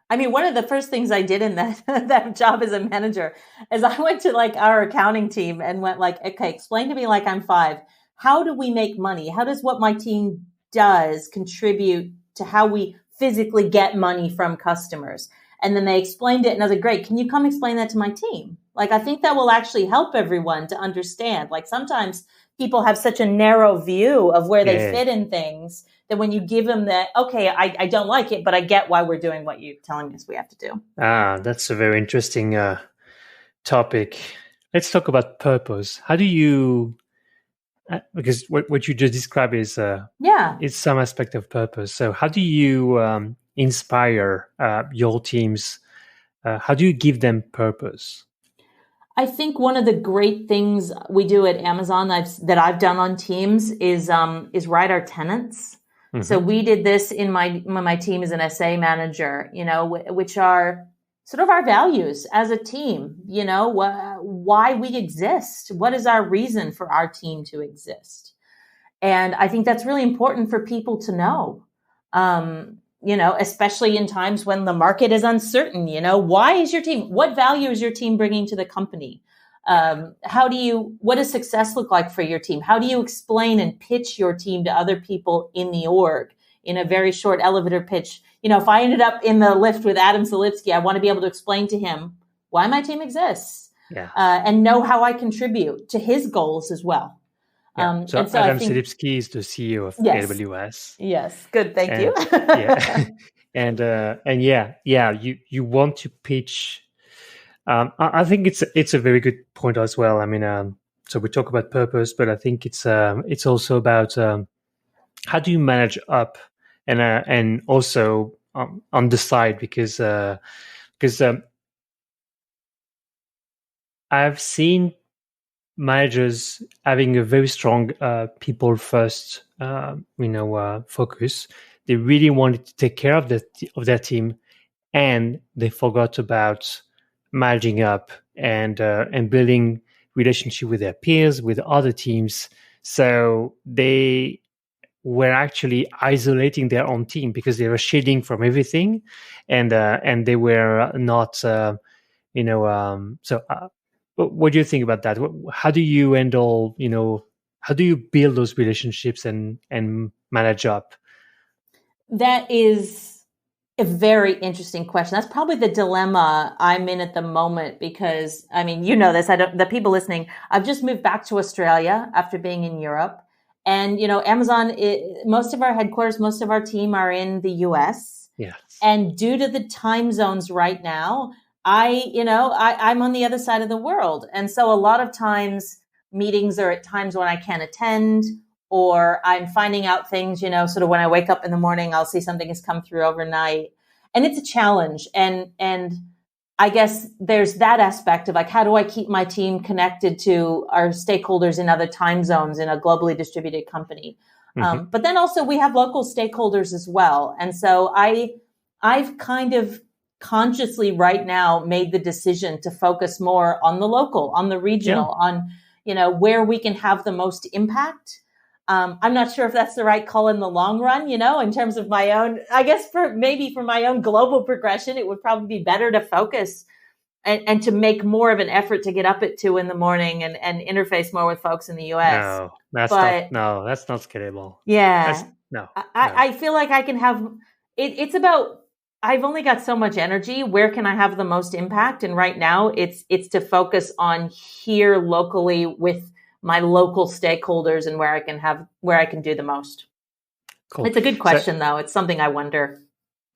I mean, one of the first things I did in that job as a manager is I went to our accounting team and went okay, explain to me like I'm 5. How do we make money? How does what my team does contribute to how we physically get money from customers? And then they explained it, and I was like, great, can you come explain that to my team? I think that will actually help everyone to understand. Sometimes people have such a narrow view of where they fit in things that when you give them that, okay, I don't like it, but I get why we're doing what you're telling us we have to do. That's a very interesting topic. Let's talk about purpose. How do you... because what you just described is it's some aspect of purpose. So how do you inspire your teams? How do you give them purpose? I think one of the great things we do at Amazon that I've done on teams is write our tenets. Mm-hmm. So we did this in my team as an SA manager, which are sort of our values as a team, why we exist. What is our reason for our team to exist? And I think that's really important for people to know, especially in times when the market is uncertain. Why is your team, what value is your team bringing to the company? What does success look like for your team? How do you explain and pitch your team to other people in the org in a very short elevator pitch? If I ended up in the lift with Adam Salipsky, I want to be able to explain to him why my team exists and know how I contribute to his goals as well. Yeah. So Adam Salipsky is the CEO of AWS. Yes. Good. Thank you. You want to pitch. I think it's a very good point as well. I mean, so we talk about purpose, but I think it's also about how do you manage up and also on the side because I've seen managers having a very strong people first, focus. They really wanted to take care of their team, and they forgot about managing up and building relationship with their peers, with other teams. So they were actually isolating their own team because they were shielding from everything, and they were not, So, what do you think about that? How do you handle, how do you build those relationships and manage up? That is a very interesting question. That's probably the dilemma I'm in at the moment because, I mean, you know this. The people listening, I've just moved back to Australia after being in Europe. And, Amazon, most of our headquarters, most of our team are in the US. Yes. And due to the time zones right now, I'm on the other side of the world. And so a lot of times meetings are at times when I can't attend, or I'm finding out things, sort of when I wake up in the morning, I'll see something has come through overnight. And it's a challenge. And I guess there's that aspect of like, how do I keep my team connected to our stakeholders in other time zones in a globally distributed company? Mm-hmm. But then also we have local stakeholders as well. And so I've kind of consciously right now made the decision to focus more on the local, on the regional, on, where we can have the most impact. I'm not sure if that's the right call in the long run, in terms of my own, I guess for my own global progression, it would probably be better to focus and to make more of an effort to get up at 2 a.m. and interface more with folks in the US. No, that's not scalable. Yeah. No. I feel like I can have, it's about, I've only got so much energy. Where can I have the most impact? And right now it's to focus on here locally with my local stakeholders and where I can do the most. Cool. It's a good question, though. It's something I wonder.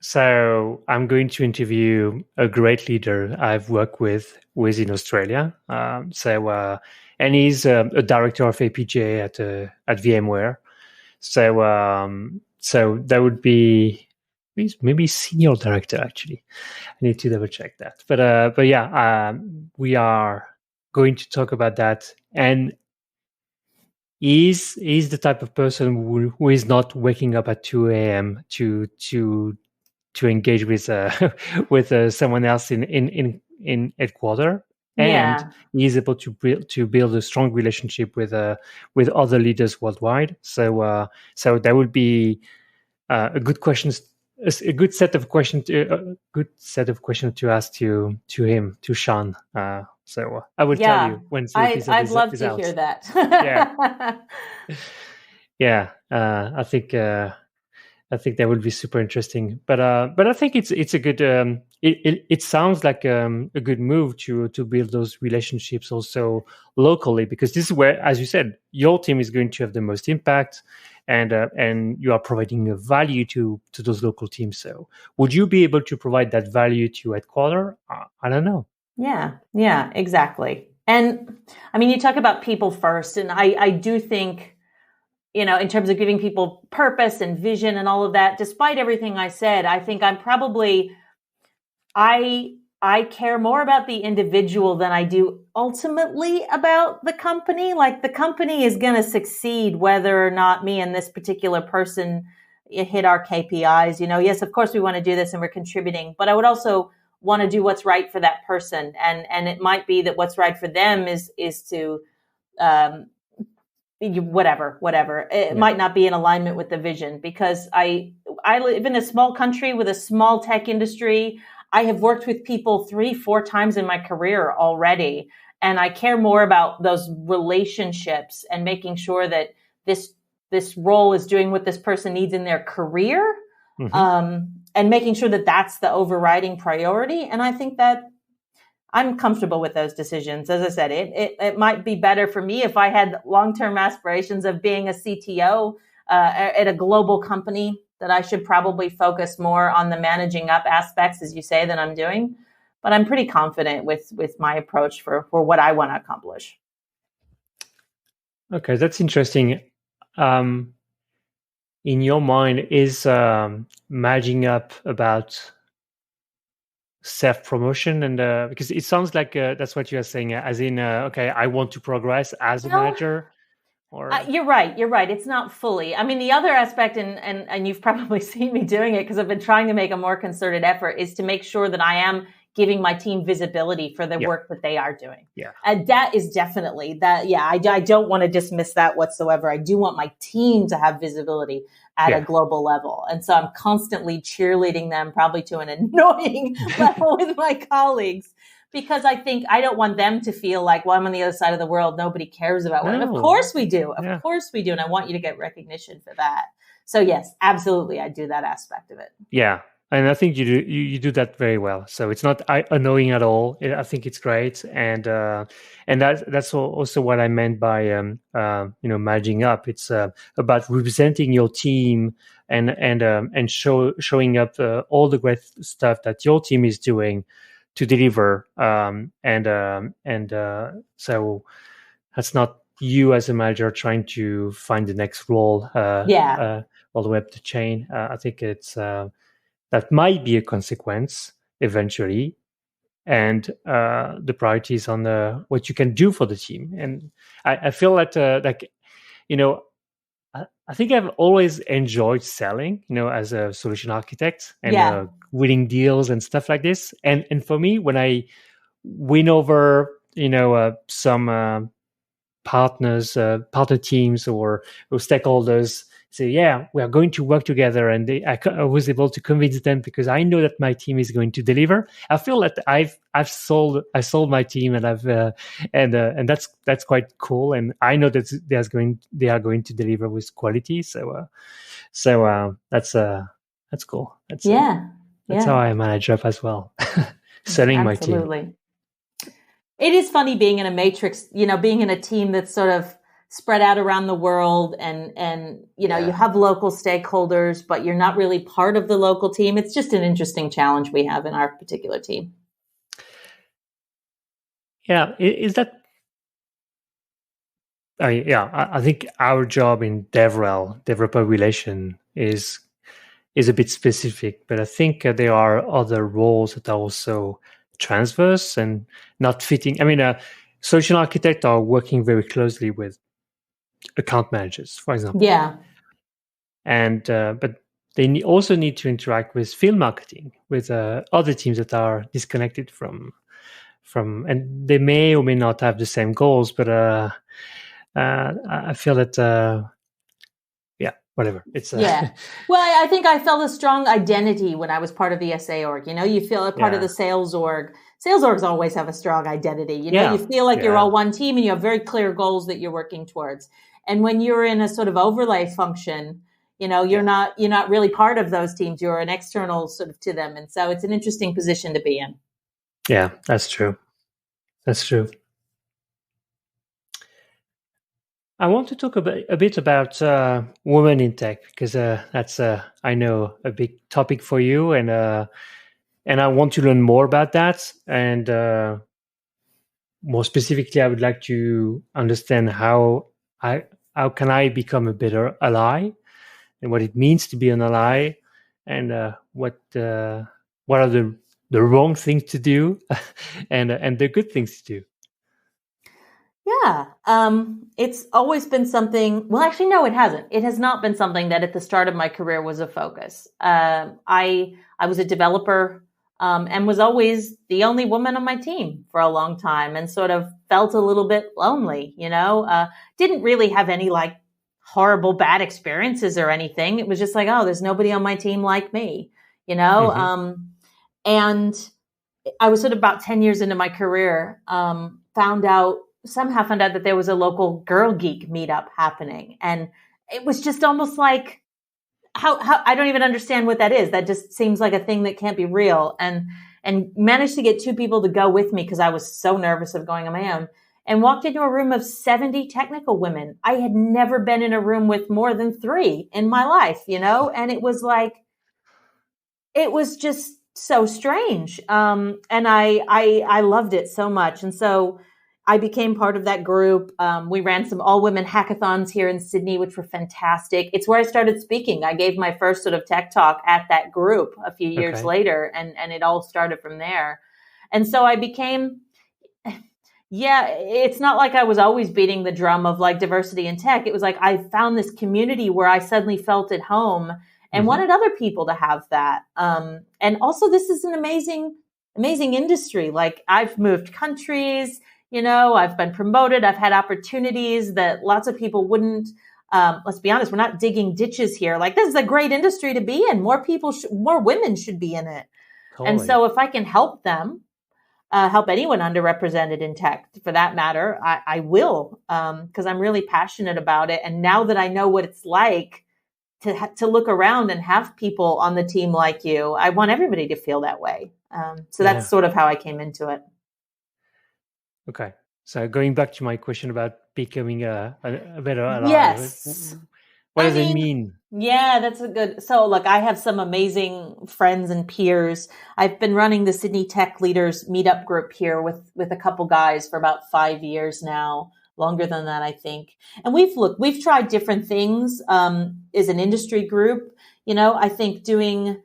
So I'm going to interview a great leader I've worked with in Australia. And he's a director of APJ at VMware. So that would be maybe senior director. Actually, I need to double check that. But yeah, we are going to talk about that. And he's the type of person who is not waking up at 2 a.m. to engage with with someone else in headquarters, and he's able to build a strong relationship with other leaders worldwide. So that would be a good set of questions to ask to him, to Sean. So I will tell you when the episode I'd love to hear that. Yeah. I think that would be super interesting. But I think it's a good. It sounds like a good move to build those relationships also locally, because this is where, as you said, your team is going to have the most impact, and you are providing a value to those local teams. So would you be able to provide that value to headquarters? I don't know. Yeah, exactly. And I mean, you talk about people first, and I do think, in terms of giving people purpose and vision and all of that, despite everything I said, I think I'm probably, I care more about the individual than I do ultimately about the company. Like, the company is going to succeed whether or not me and this particular person hit our KPIs. Yes, of course we want to do this and we're contributing, but I would also want to do what's right for that person. And it might be that what's right for them is to, whatever. It might not be in alignment with the vision, because I live in a small country with a small tech industry. I have worked with people 3-4 times in my career already. And I care more about those relationships and making sure that this role is doing what this person needs in their career. Mm-hmm. And making sure that that's the overriding priority. And I think that I'm comfortable with those decisions. As I said, it might be better for me if I had long-term aspirations of being a CTO at a global company, that I should probably focus more on the managing up aspects, as you say, than I'm doing. But I'm pretty confident with my approach for what I want to accomplish. Okay, that's interesting. In your mind, is managing up about self-promotion, and because it sounds like that's what you are saying, as in okay, I want to progress as a Well, manager, or you're right. You're right. It's not fully. I mean, the other aspect, and you've probably seen me doing it because I've been trying to make a more concerted effort, is to make sure that I am giving my team visibility for the yeah, work that they are doing. yeah, And that is definitely that. Yeah, I don't want to dismiss that whatsoever. I do want my team to have visibility at a yeah, global level. And so I'm constantly cheerleading them, probably to an annoying level with my colleagues, because I think I don't want them to feel like, well, I'm on the other side of the world. Nobody cares about women. Of no, course we do. Of yeah, course we do. And I want you to get recognition for that. So yes, absolutely. I do that aspect of it. yeah. And I think you do that very well. So it's not annoying at all. I think it's great, and that's also what I meant by managing up. It's about representing your team and showing up all the great stuff that your team is doing to deliver. So that's not you as a manager trying to find the next role Yeah. all the way up the chain. I think it's that might be a consequence eventually, and the priorities on what you can do for the team. And I feel that you know I think I've always enjoyed selling, as a solution architect and Yeah. winning deals and stuff like this. And for me, when I win over some partner teams or stakeholders, say, yeah, we are going to work together, and I was able to convince them because I know that my team is going to deliver. I feel that I sold my team, and and that's quite cool, and I know that they are going to deliver with quality. So that's cool. Yeah. That's how Yeah. I manage up as well, selling my team. Absolutely. It is funny being in a matrix, being in a team that's sort of spread out around the world, and you have local stakeholders, but you're not really part of the local team. It's just an interesting challenge we have in our particular team. Yeah, is that? I think our job in DevRel, developer relation, is a bit specific, but I think there are other roles that are also transverse and not fitting. I mean, solution architects are working very closely with account managers, for example. Yeah. And but they also need to interact with field marketing, with other teams that are disconnected from, and they may or may not have the same goals, but I feel that whatever. It's Yeah. Well, I think I felt a strong identity when I was part of the SA org. You feel a part of the sales org. Sales orgs always have a strong identity. You feel like you're all one team and you have very clear goals that you're working towards. And when you're in a sort of overlay function, you're not really part of those teams. You're an external sort of to them. And so it's an interesting position to be in. Yeah, that's true. That's true. I want to talk a bit about women in tech, because that's I know a big topic for you, and I want to learn more about that. And more specifically, I would like to understand how can I become a better ally, and what it means to be an ally, and what are the wrong things to do, and the good things to do. Yeah. It's always been something. Well, actually, no, it hasn't. It has not been something that at the start of my career was a focus. I was a developer and was always the only woman on my team for a long time, and sort of felt a little bit lonely. Didn't really have any like horrible bad experiences or anything. It was just like, oh, there's nobody on my team like me. Mm-hmm. And I was sort of about 10 years into my career, found out that there was a local Girl Geek meetup happening. And it was just almost like, how I don't even understand what that is. That just seems like a thing that can't be real. And managed to get two people to go with me because I was so nervous of going on my own, and walked into a room of 70 technical women. I had never been in a room with more than 3 in my life, and it was like, it was just so strange. And I loved it so much. And so I became part of that group. We ran some all-women hackathons here in Sydney, which were fantastic. It's where I started speaking. I gave my first sort of tech talk at that group a few years later, and it all started from there. And so I became, it's not like I was always beating the drum of like diversity in tech. It was like I found this community where I suddenly felt at home and wanted other people to have that. And also, this is an amazing industry. Like, I've moved countries, I've been promoted. I've had opportunities that lots of people wouldn't. Let's be honest, we're not digging ditches here. Like, this is a great industry to be in. More people, more women should be in it. Totally. And so if I can help them, help anyone underrepresented in tech for that matter, I will, because I'm really passionate about it. And now that I know what it's like to look around and have people on the team like you, I want everybody to feel that way. So that's sort of how I came into it. Okay. So going back to my question about becoming a better ally. Yes. What does it mean? Yeah, that's a good. So look, I have some amazing friends and peers. I've been running the Sydney Tech Leaders Meetup group here with a couple guys for about 5 years now, longer than that, I think. And we've tried different things as an industry group. I think doing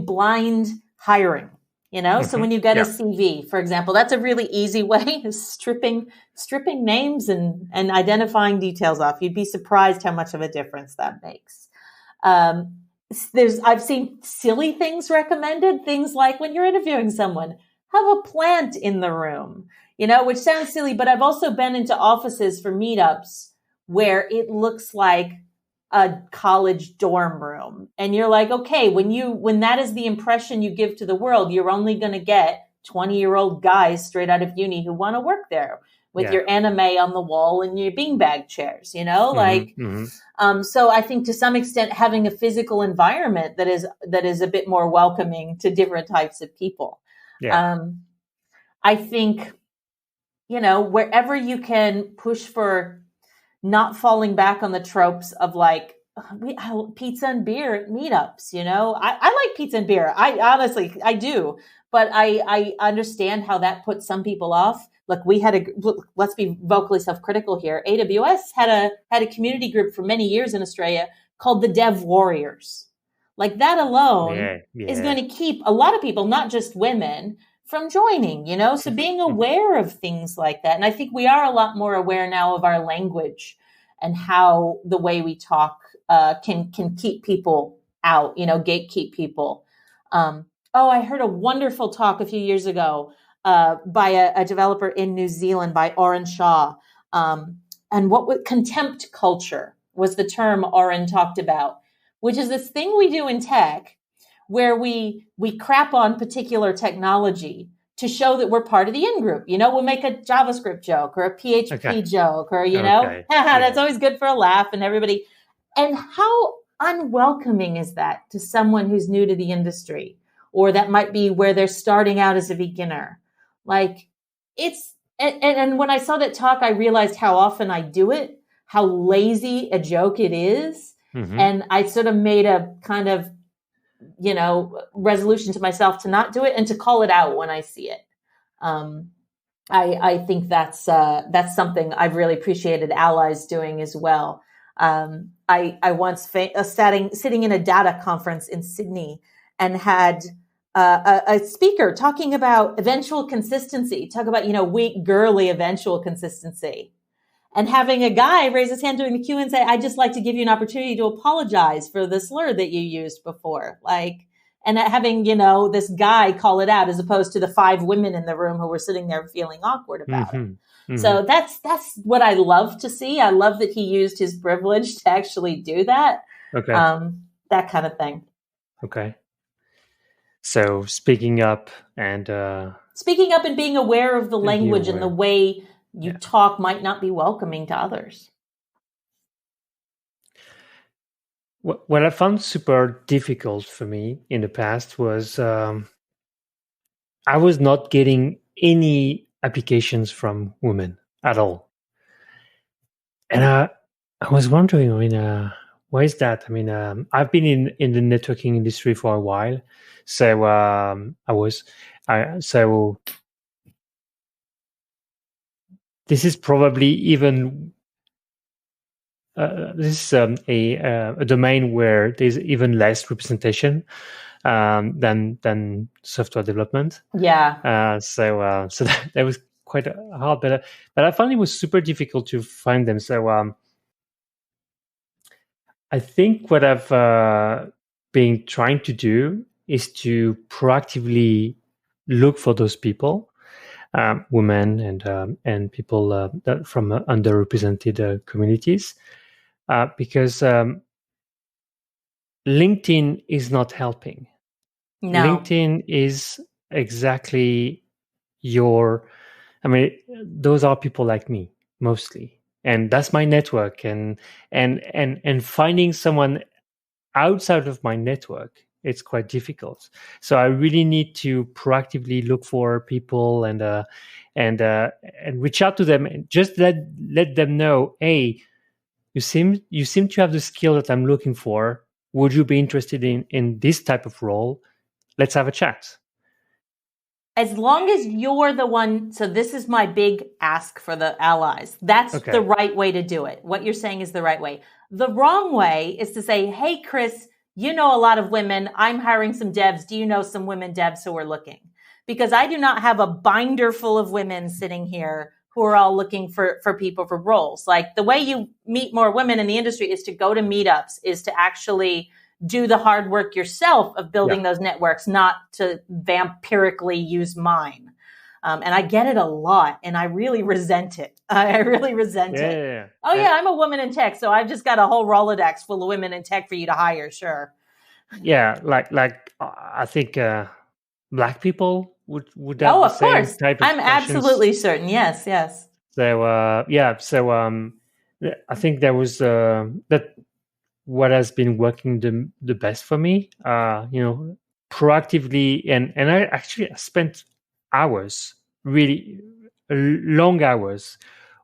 blind hiring. So when you get a CV, for example, that's a really easy way of stripping names and identifying details off. You'd be surprised how much of a difference that makes. I've seen silly things recommended, things like when you're interviewing someone, have a plant in the room, which sounds silly, but I've also been into offices for meetups where it looks like a college dorm room. And you're like, okay, when that is the impression you give to the world, you're only going to get 20-year-old guys straight out of uni who want to work there with your anime on the wall and your beanbag chairs, So I think to some extent having a physical environment that is a bit more welcoming to different types of people. Yeah. I think, wherever you can push for not falling back on the tropes of like pizza and beer at meetups, I like pizza and beer. I do, but I understand how that puts some people off. Look, let's be vocally self-critical here. AWS had a community group for many years in Australia called the Dev Warriors. Like, that alone is going to keep a lot of people, not just women, from joining, so being aware of things like that. And I think we are a lot more aware now of our language and how the way we talk can keep people out, gatekeep people. I heard a wonderful talk a few years ago by a developer in New Zealand, by Oren Shaw. And contempt culture was the term Oren talked about, which is this thing we do in tech where we crap on particular technology to show that we're part of the in-group. We'll make a JavaScript joke or a PHP joke or, that's always good for a laugh and everybody. And how unwelcoming is that to someone who's new to the industry, or that might be where they're starting out as a beginner? Like, and when I saw that talk, I realized how often I do it, how lazy a joke it is. And I sort of made a kind of, resolution to myself to not do it and to call it out when I see it. I think that's something I've really appreciated allies doing as well. I once sitting in a data conference in Sydney and had a speaker talking about eventual consistency, talk about, weak, girly eventual consistency. And having a guy raise his hand during the Q and say, I'd just like to give you an opportunity to apologize for the slur that you used before. And having, this guy call it out as opposed to the 5 women in the room who were sitting there feeling awkward about it. So that's what I love to see. I love that he used his privilege to actually do that. Okay. That kind of thing. Okay. So speaking up and being aware of the language and the way you talk might not be welcoming to others. What I found super difficult for me in the past was I was not getting any applications from women at all. And I was wondering, why is that? I've been in the networking industry for a while. So this is probably even this is a domain where there's even less representation than software development. Yeah. So that was quite hard, but I found it was super difficult to find them. So I think what I've been trying to do is to proactively look for those people, women and people that from underrepresented communities, because LinkedIn is not helping. No. LinkedIn is exactly those are people like me mostly, and that's my network. And finding someone outside of my network, it's quite difficult. So I really need to proactively look for people and reach out to them and just let them know, hey, you seem to have the skill that I'm looking for. Would you be interested in this type of role? Let's have a chat. As long as you're the one, so this is my big ask for the allies. That's Okay. the right way to do it. What you're saying is the right way. The wrong way is to say, hey, Kris, you know a lot of women. I'm hiring some devs. Do you know some women devs who are looking? Because I do not have a binder full of women sitting here who are all looking for people for roles. Like, the way you meet more women in the industry is to go to meetups, is to actually do the hard work yourself of building those networks, not to vampirically use mine. And I get it a lot, and I really resent it. I really resent it. Yeah. Oh, yeah, I'm a woman in tech, so I've just got a whole Rolodex full of women in tech for you to hire, sure. Yeah, like I think Black people would have Oh, the of same course. type of I'm questions. absolutely certain. Yes, yes. So I think there was that what has been working the best for me. Proactively, and I actually spent hours, really long hours,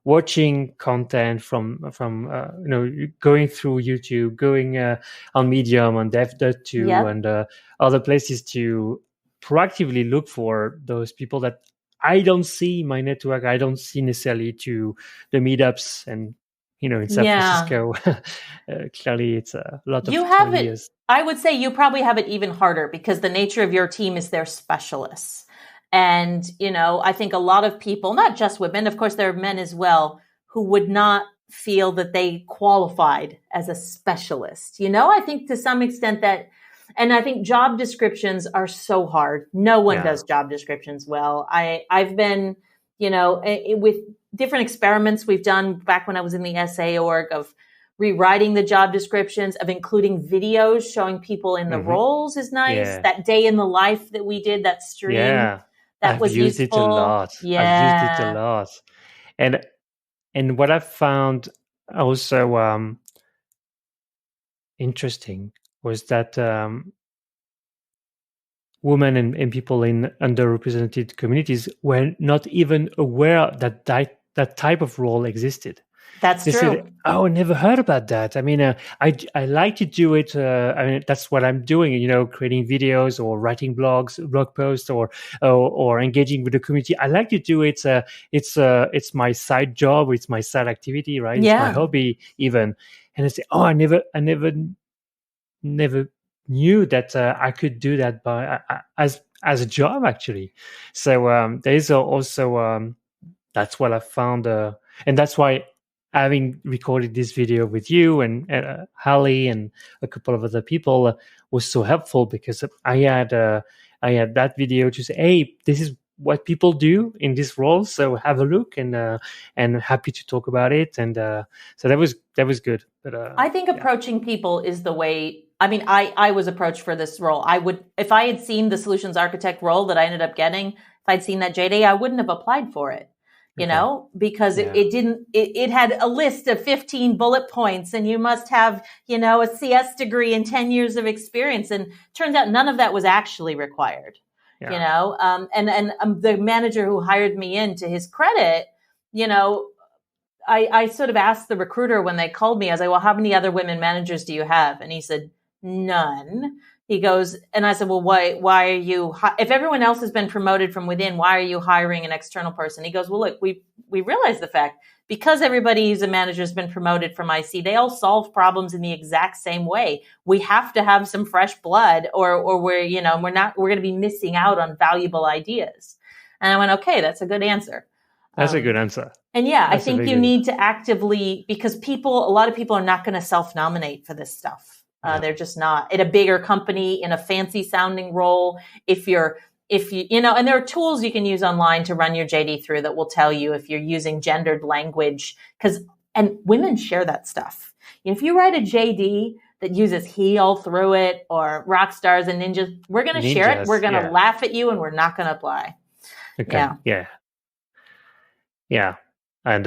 watching content from going through YouTube, going on Medium, on Dev.to, Yep. and other places to proactively look for those people that I don't see in my network. I don't see necessarily to the meetups, and in San Francisco, clearly it's a lot You of have 20 it. years. I would say you probably have it even harder because the nature of your team is they're specialists. And, I think a lot of people, not just women, of course, there are men as well, who would not feel that they qualified as a specialist. I think to some extent that, and I think job descriptions are so hard. No one does job descriptions well. I've been, with different experiments we've done back when I was in the SA org of rewriting the job descriptions, of including videos showing people in the roles is nice. Yeah. That day in the life that we did, that stream, that was used useful. It a lot. Yeah. I've used it a lot. And what I found also interesting was that women and people in underrepresented communities were not even aware that that type of role existed. That's They true. said, "Oh, I never heard about that." I mean, I like to do it. I mean, that's what I'm doing. Creating videos or writing blog posts, or engaging with the community. I like to do it. It's my side job. It's my side activity, right? It's my hobby, even. And I say, "Oh, I never knew that I could do that as a job, actually." So there is also that's what I found, and that's why having recorded this video with you and Hallie and a couple of other people was so helpful, because I had that video to say, hey, this is what people do in this role, so have a look, and happy to talk about it. And so that was good. But I think approaching people is the way. I mean, I was approached for this role. I would, if I had seen the solutions architect role that I ended up getting, if I'd seen that JD, I wouldn't have applied for it. Because it had a list of 15 bullet points, and you must have, a CS degree and 10 years of experience. And turns out none of that was actually required, and the manager who hired me in, to his credit, I sort of asked the recruiter when they called me, I was like, well, how many other women managers do you have? And he said, none. He goes, and I said, well, why are you, if everyone else has been promoted from within, why are you hiring an external person? He goes, well, look, we realize the fact, because everybody who's a manager has been promoted from IC, they all solve problems in the exact same way. We have to have some fresh blood, or we're going to be missing out on valuable ideas. And I went, okay, that's a good answer. That's a good answer. And yeah, I think you need to actively, because a lot of people are not going to self-nominate for this stuff. They're just not. At a bigger company, in a fancy sounding role, if you and there are tools you can use online to run your JD through that will tell you if you're using gendered language, and women share that stuff. If you write a JD that uses he all through it, or rock stars and ninjas, we're going to share it. We're going to laugh at you, and we're not going to apply. Okay. Yeah. And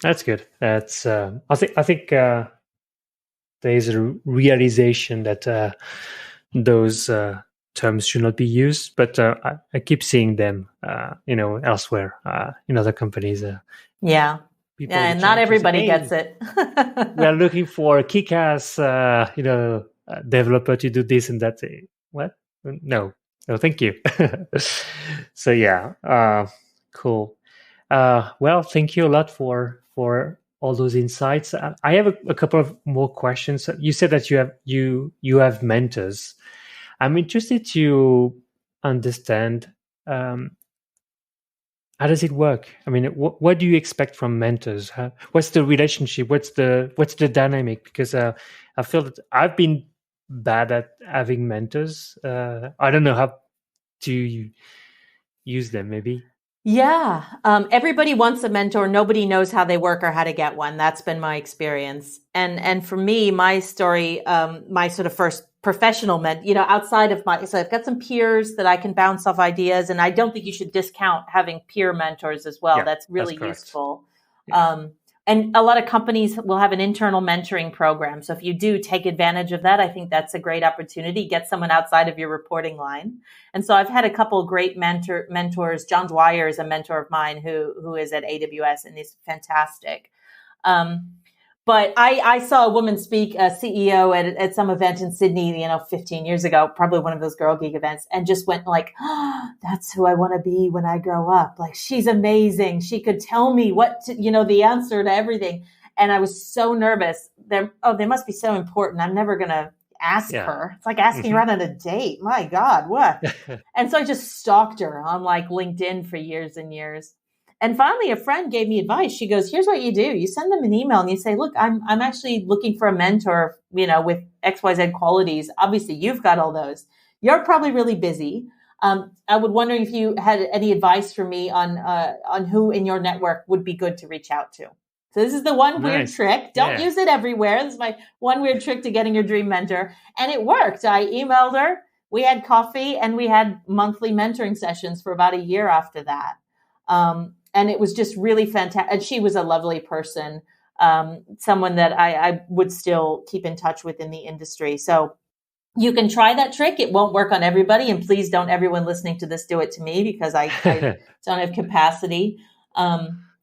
that's good. That's I think there is a realization that those terms should not be used, but I keep seeing them, elsewhere in other companies. And not everybody gets it. We are looking for a kick-ass, developer to do this and that. What? No, thank you. So yeah, cool. Well, thank you a lot for all those insights. I have a couple of more questions. You said that you have mentors. I'm interested to understand how does it work? I mean, what do you expect from mentors? What's the relationship? What's the dynamic? Because I feel that I've been bad at having mentors. I don't know how to use them. Maybe. Yeah. Everybody wants a mentor. Nobody knows how they work or how to get one. That's been my experience. And for me, my story, my sort of first professional outside of so I've got some peers that I can bounce off ideas, and I don't think you should discount having peer mentors as well. That's really useful. Yeah. And a lot of companies will have an internal mentoring program. So if you do take advantage of that, I think that's a great opportunity. Get someone outside of your reporting line. And so I've had a couple of great mentors. John Dwyer is a mentor of mine who is at AWS, and he's fantastic. But I saw a woman speak, a CEO at some event in Sydney, 15 years ago, probably one of those Girl Geek events, and just went like, oh, that's who I want to be when I grow up. Like, she's amazing. She could tell me the answer to everything. And I was so nervous. They must be so important. I'm never going to ask her. It's like asking her out on a date. My God, what? And so I just stalked her on like LinkedIn for years and years. And finally, a friend gave me advice. She goes, here's what you do. You send them an email and you say, look, I'm actually looking for a mentor, with XYZ qualities. Obviously, you've got all those. You're probably really busy. I would wonder if you had any advice for me on who in your network would be good to reach out to. So this is the one weird trick. Don't use it everywhere. This is my one weird trick to getting your dream mentor. And it worked. I emailed her. We had coffee and we had monthly mentoring sessions for about a year after that. And it was just really fantastic. And she was a lovely person, someone that I would still keep in touch with in the industry. So you can try that trick. It won't work on everybody. And please don't everyone listening to this do it to me, because I don't have capacity.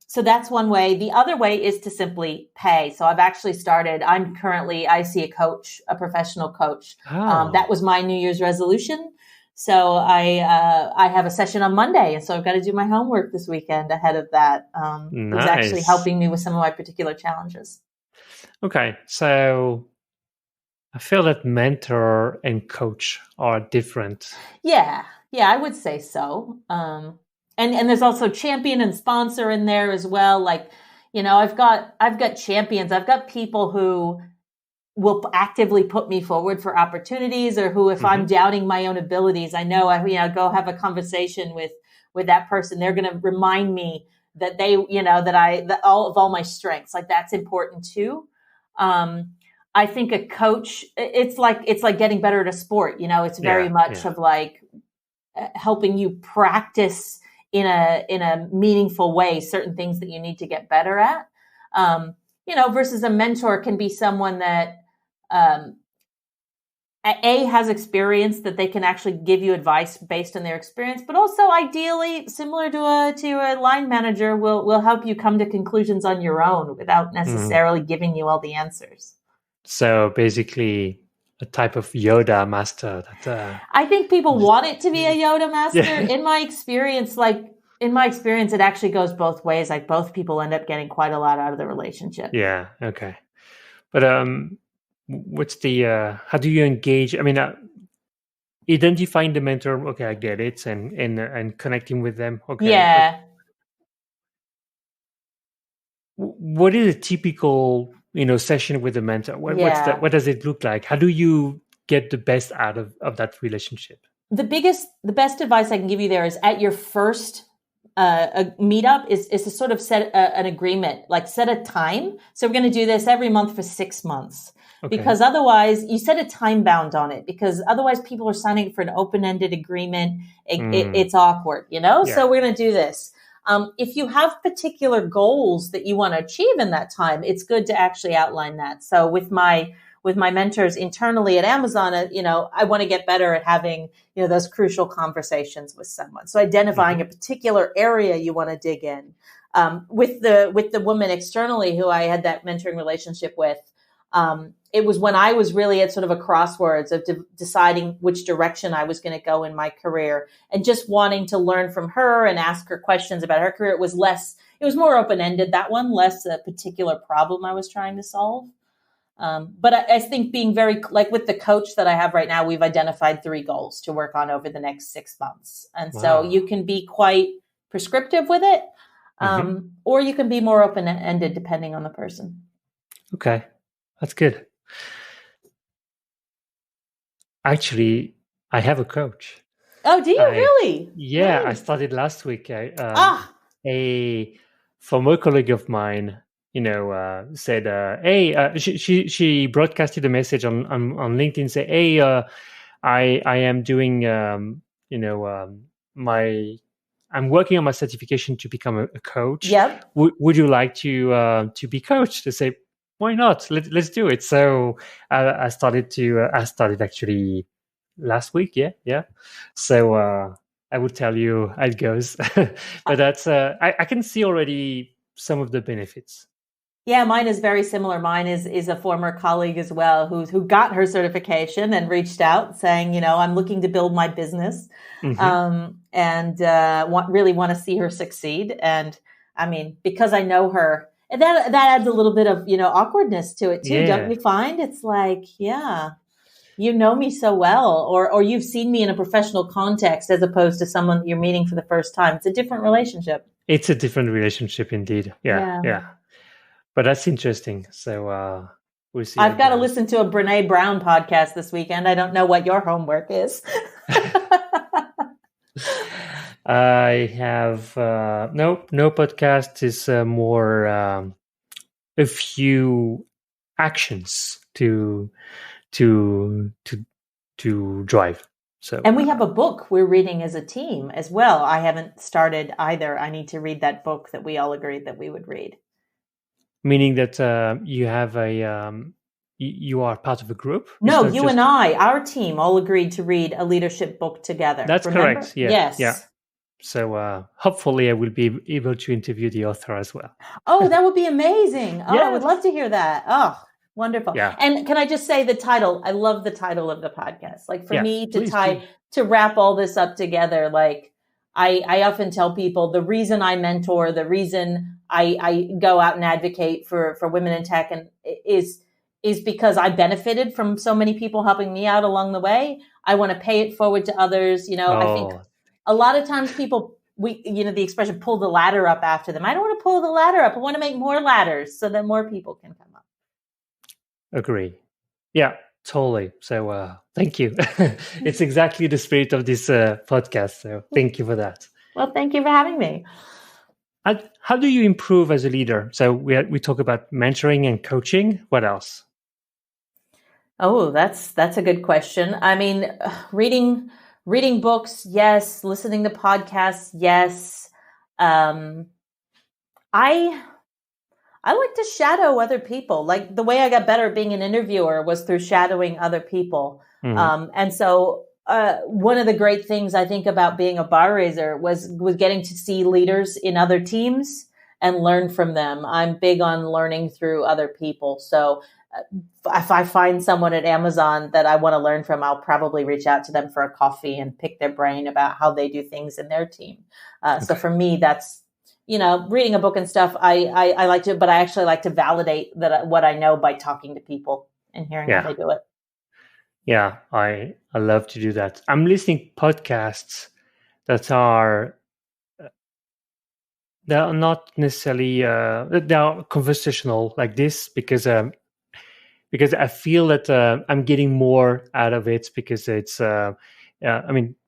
So that's one way. The other way is to simply pay. So I've actually started, I see a coach, a professional coach. That was my New Year's resolution. So I have a session on Monday, and so I've got to do my homework this weekend ahead of that. Nice. It's actually helping me with some of my particular challenges. Okay, so I feel that mentor and coach are different. Yeah, I would say so. And there's also champion and sponsor in there as well. Like, I've got champions. I've got people who will actively put me forward for opportunities, or who, if I'm doubting my own abilities, I know go have a conversation with that person. They're going to remind me that all my strengths, like that's important too. I think a coach, it's like getting better at a sport. It's very much of like helping you practice in a meaningful way certain things that you need to get better at. Versus a mentor can be someone that has experience, that they can actually give you advice based on their experience, but also ideally similar to a line manager will help you come to conclusions on your own without necessarily giving you all the answers. So basically a type of Yoda master. That I think people want it to be a Yoda master. yeah, In my experience, it actually goes both ways. Like both people end up getting quite a lot out of the relationship. yeah, okay. But what's the how do you engage? I mean, identifying the mentor. Okay, I get it, and connecting with them. Okay, but Yeah. what is a typical session with a mentor? What's that? Yeah. What does it look like? How do you get the best out of that relationship? The best advice I can give you there is at your first a meetup is to sort of set an agreement, like set a time. So we're going to do this every month for 6 months. Okay. Because otherwise you set a time bound on it, because otherwise people are signing for an open-ended agreement. It's awkward, Yeah. So we're going to do this. If you have particular goals that you want to achieve in that time, it's good to actually outline that. So with my mentors internally at Amazon, I want to get better at having, those crucial conversations with someone. So identifying a particular area you want to dig in. With the woman externally who I had that mentoring relationship with, it was when I was really at sort of a crossroads of deciding which direction I was going to go in my career, and just wanting to learn from her and ask her questions about her career. It was more open-ended, that one, less a particular problem I was trying to solve. But I think being very, like with the coach that I have right now, we've identified 3 goals to work on over the next 6 months. And so you can be quite prescriptive with it, or you can be more open-ended depending on the person. Okay, that's good. Actually, I have a coach. Oh, do you really? Yeah, Nice. I started last week. A former colleague of mine, said, "Hey," she broadcasted a message on LinkedIn, say, "Hey, I am doing, I'm working on my certification to become a coach. Yep. Would you like to be coached?" To say, why not? Let's do it. So I started actually last week. Yeah. So I would tell you how it goes, but that's I can see already some of the benefits. Yeah, mine is very similar. Mine is a former colleague as well who got her certification and reached out saying, I'm looking to build my business, and really want to see her succeed. And I mean, because I know her, and that adds a little bit of awkwardness to it too. Yeah. Don't you find? It's like, yeah, you know me so well, or you've seen me in a professional context as opposed to someone you're meeting for the first time. It's a different relationship. It's a different relationship indeed. Yeah. But that's interesting. So we'll see. I've got to listen to a Brene Brown podcast this weekend. I don't know what your homework is. I have no podcast. Is more a few actions to drive. So, and we have a book we're reading as a team as well. I haven't started either. I need to read that book that we all agreed that we would read. Meaning that you have you are part of a group? No, you and our team all agreed to read a leadership book together. That's correct. Yeah. Yes. Yeah. So hopefully I will be able to interview the author as well. Oh, that would be amazing. Oh, yes. I would love to hear that. Oh, wonderful. Yeah. And can I just say the title? I love the title of the podcast. Like for me to wrap all this up together, like I often tell people the reason I mentor, the reason I go out and advocate for women in tech and is because I benefited from so many people helping me out along the way. I want to pay it forward to others. I think a lot of times people, the expression pull the ladder up after them. I don't want to pull the ladder up. I want to make more ladders so that more people can come up. Agree. Yeah, totally. So thank you. It's exactly the spirit of this podcast. So thank you for that. Well, thank you for having me. How do you improve as a leader? So we talk about mentoring and coaching. What else? Oh, that's a good question. I mean, reading books, yes. Listening to podcasts, yes. I like to shadow other people. Like the way I got better at being an interviewer was through shadowing other people. And so one of the great things I think about being a bar raiser was getting to see leaders in other teams and learn from them. I'm big on learning through other people. So if I find someone at Amazon that I want to learn from, I'll probably reach out to them for a coffee and pick their brain about how they do things in their team. So for me, that's, reading a book and stuff. I like to, but I actually like to validate what I know by talking to people and hearing how they do it. Yeah, I love to do that. I'm listening podcasts that are not necessarily they are conversational like this because I feel that I'm getting more out of it because it's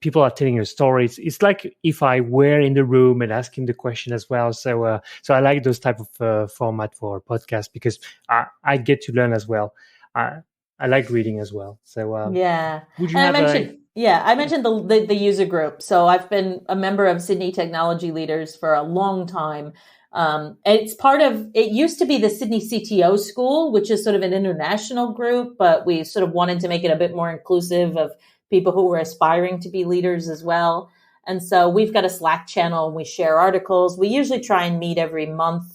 people are telling you stories. It's like if I were in the room and asking the question as well. So I like those type of format for podcasts because I get to learn as well. I like reading as well. So would you and have I mentioned the user group. So I've been a member of Sydney Technology Leaders for a long time. It used to be the Sydney CTO School, which is sort of an international group, but we sort of wanted to make it a bit more inclusive of people who were aspiring to be leaders as well. And so we've got a Slack channel and we share articles. We usually try and meet every month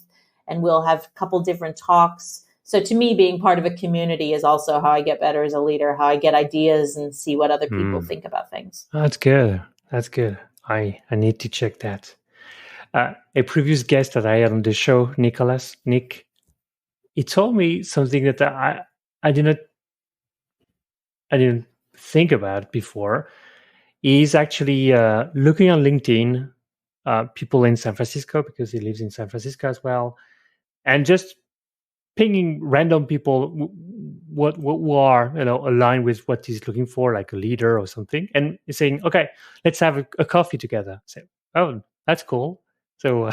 and we'll have a couple different talks. So to me, being part of a community is also how I get better as a leader, how I get ideas and see what other people think about things. That's good. I need to check that. A previous guest that I had on the show, Nick, he told me something that I didn't think about before. He's actually looking on LinkedIn, people in San Francisco because he lives in San Francisco as well, and just pinging random people who are aligned with what he's looking for, like a leader or something, and he's saying, "Okay, let's have a coffee together." So, oh, that's cool. So,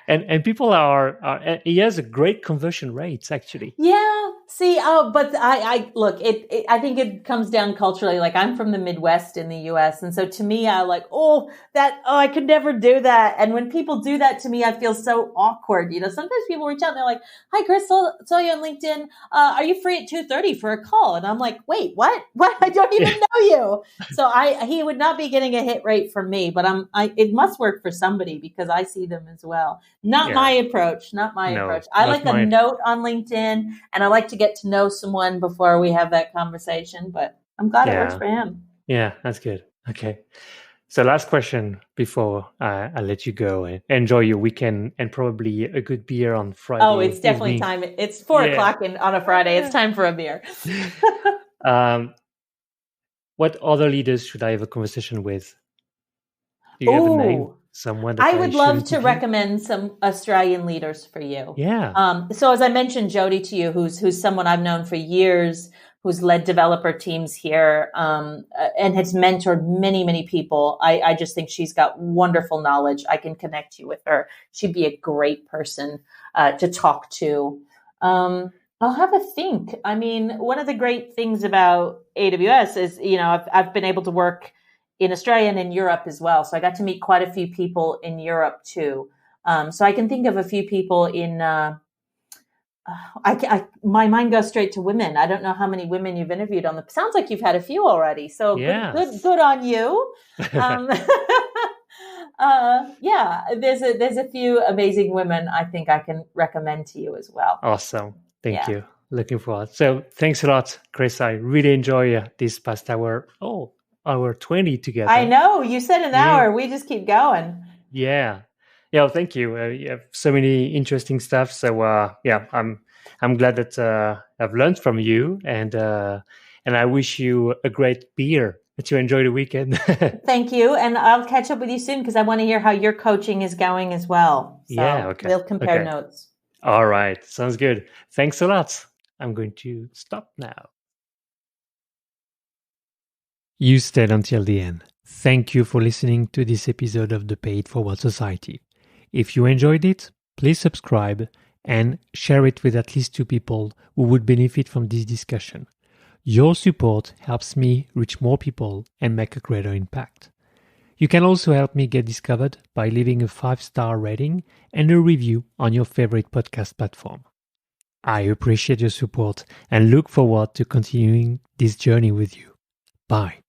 and people are he has a great conversion rates actually. Yeah. See, but I look, I think it comes down culturally. Like I'm from the Midwest in the US. And so to me, I like, I could never do that. And when people do that to me, I feel so awkward. Sometimes people reach out and they're like, "Hi, Kris, saw you on LinkedIn. Are you free at 2:30 for a call?" And I'm like, "Wait, what? What? I don't even know you." So he would not be getting a hit rate from me, but it must work for somebody because I see them as well. Not my approach. I like a note on LinkedIn and I like to get to know someone before we have that conversation, but I'm glad it works for him. Yeah, that's good. Okay. So last question before I let you go and enjoy your weekend and probably a good beer on Friday. Oh, it's definitely time. It's 4:00 on a Friday. It's time for a beer. What other leaders should I have a conversation with? Do you have a name? Someone that I would love to recommend some Australian leaders for you. Yeah. So as I mentioned, Jody to you, who's someone I've known for years, who's led developer teams here, and has mentored many, many people. I just think she's got wonderful knowledge. I can connect you with her. She'd be a great person to talk to. I'll have a think. I mean, one of the great things about AWS is, I've been able to work in Australia and in Europe as well. So I got to meet quite a few people in Europe too. So I can think of a few people in, my mind goes straight to women. I don't know how many women you've interviewed on sounds like you've had a few already. So good on you. There's a few amazing women I think I can recommend to you as well. Awesome. Thank you. Looking forward. So thanks a lot, Kris. I really enjoy this past hour. Hour 20 together. I know. You said an hour. We just keep going. Yeah. Thank you. You have so many interesting stuff. So I'm glad that I've learned from you, and I wish you a great beer that you enjoy the weekend. Thank you, and I'll catch up with you soon because I want to hear how your coaching is going as well. So okay. We'll compare notes. All right. Sounds good. Thanks a lot. I'm going to stop now. You stayed until the end. Thank you for listening to this episode of the Paid Forward Society. If you enjoyed it, please subscribe and share it with at least 2 people who would benefit from this discussion. Your support helps me reach more people and make a greater impact. You can also help me get discovered by leaving a 5-star rating and a review on your favorite podcast platform. I appreciate your support and look forward to continuing this journey with you. Bye.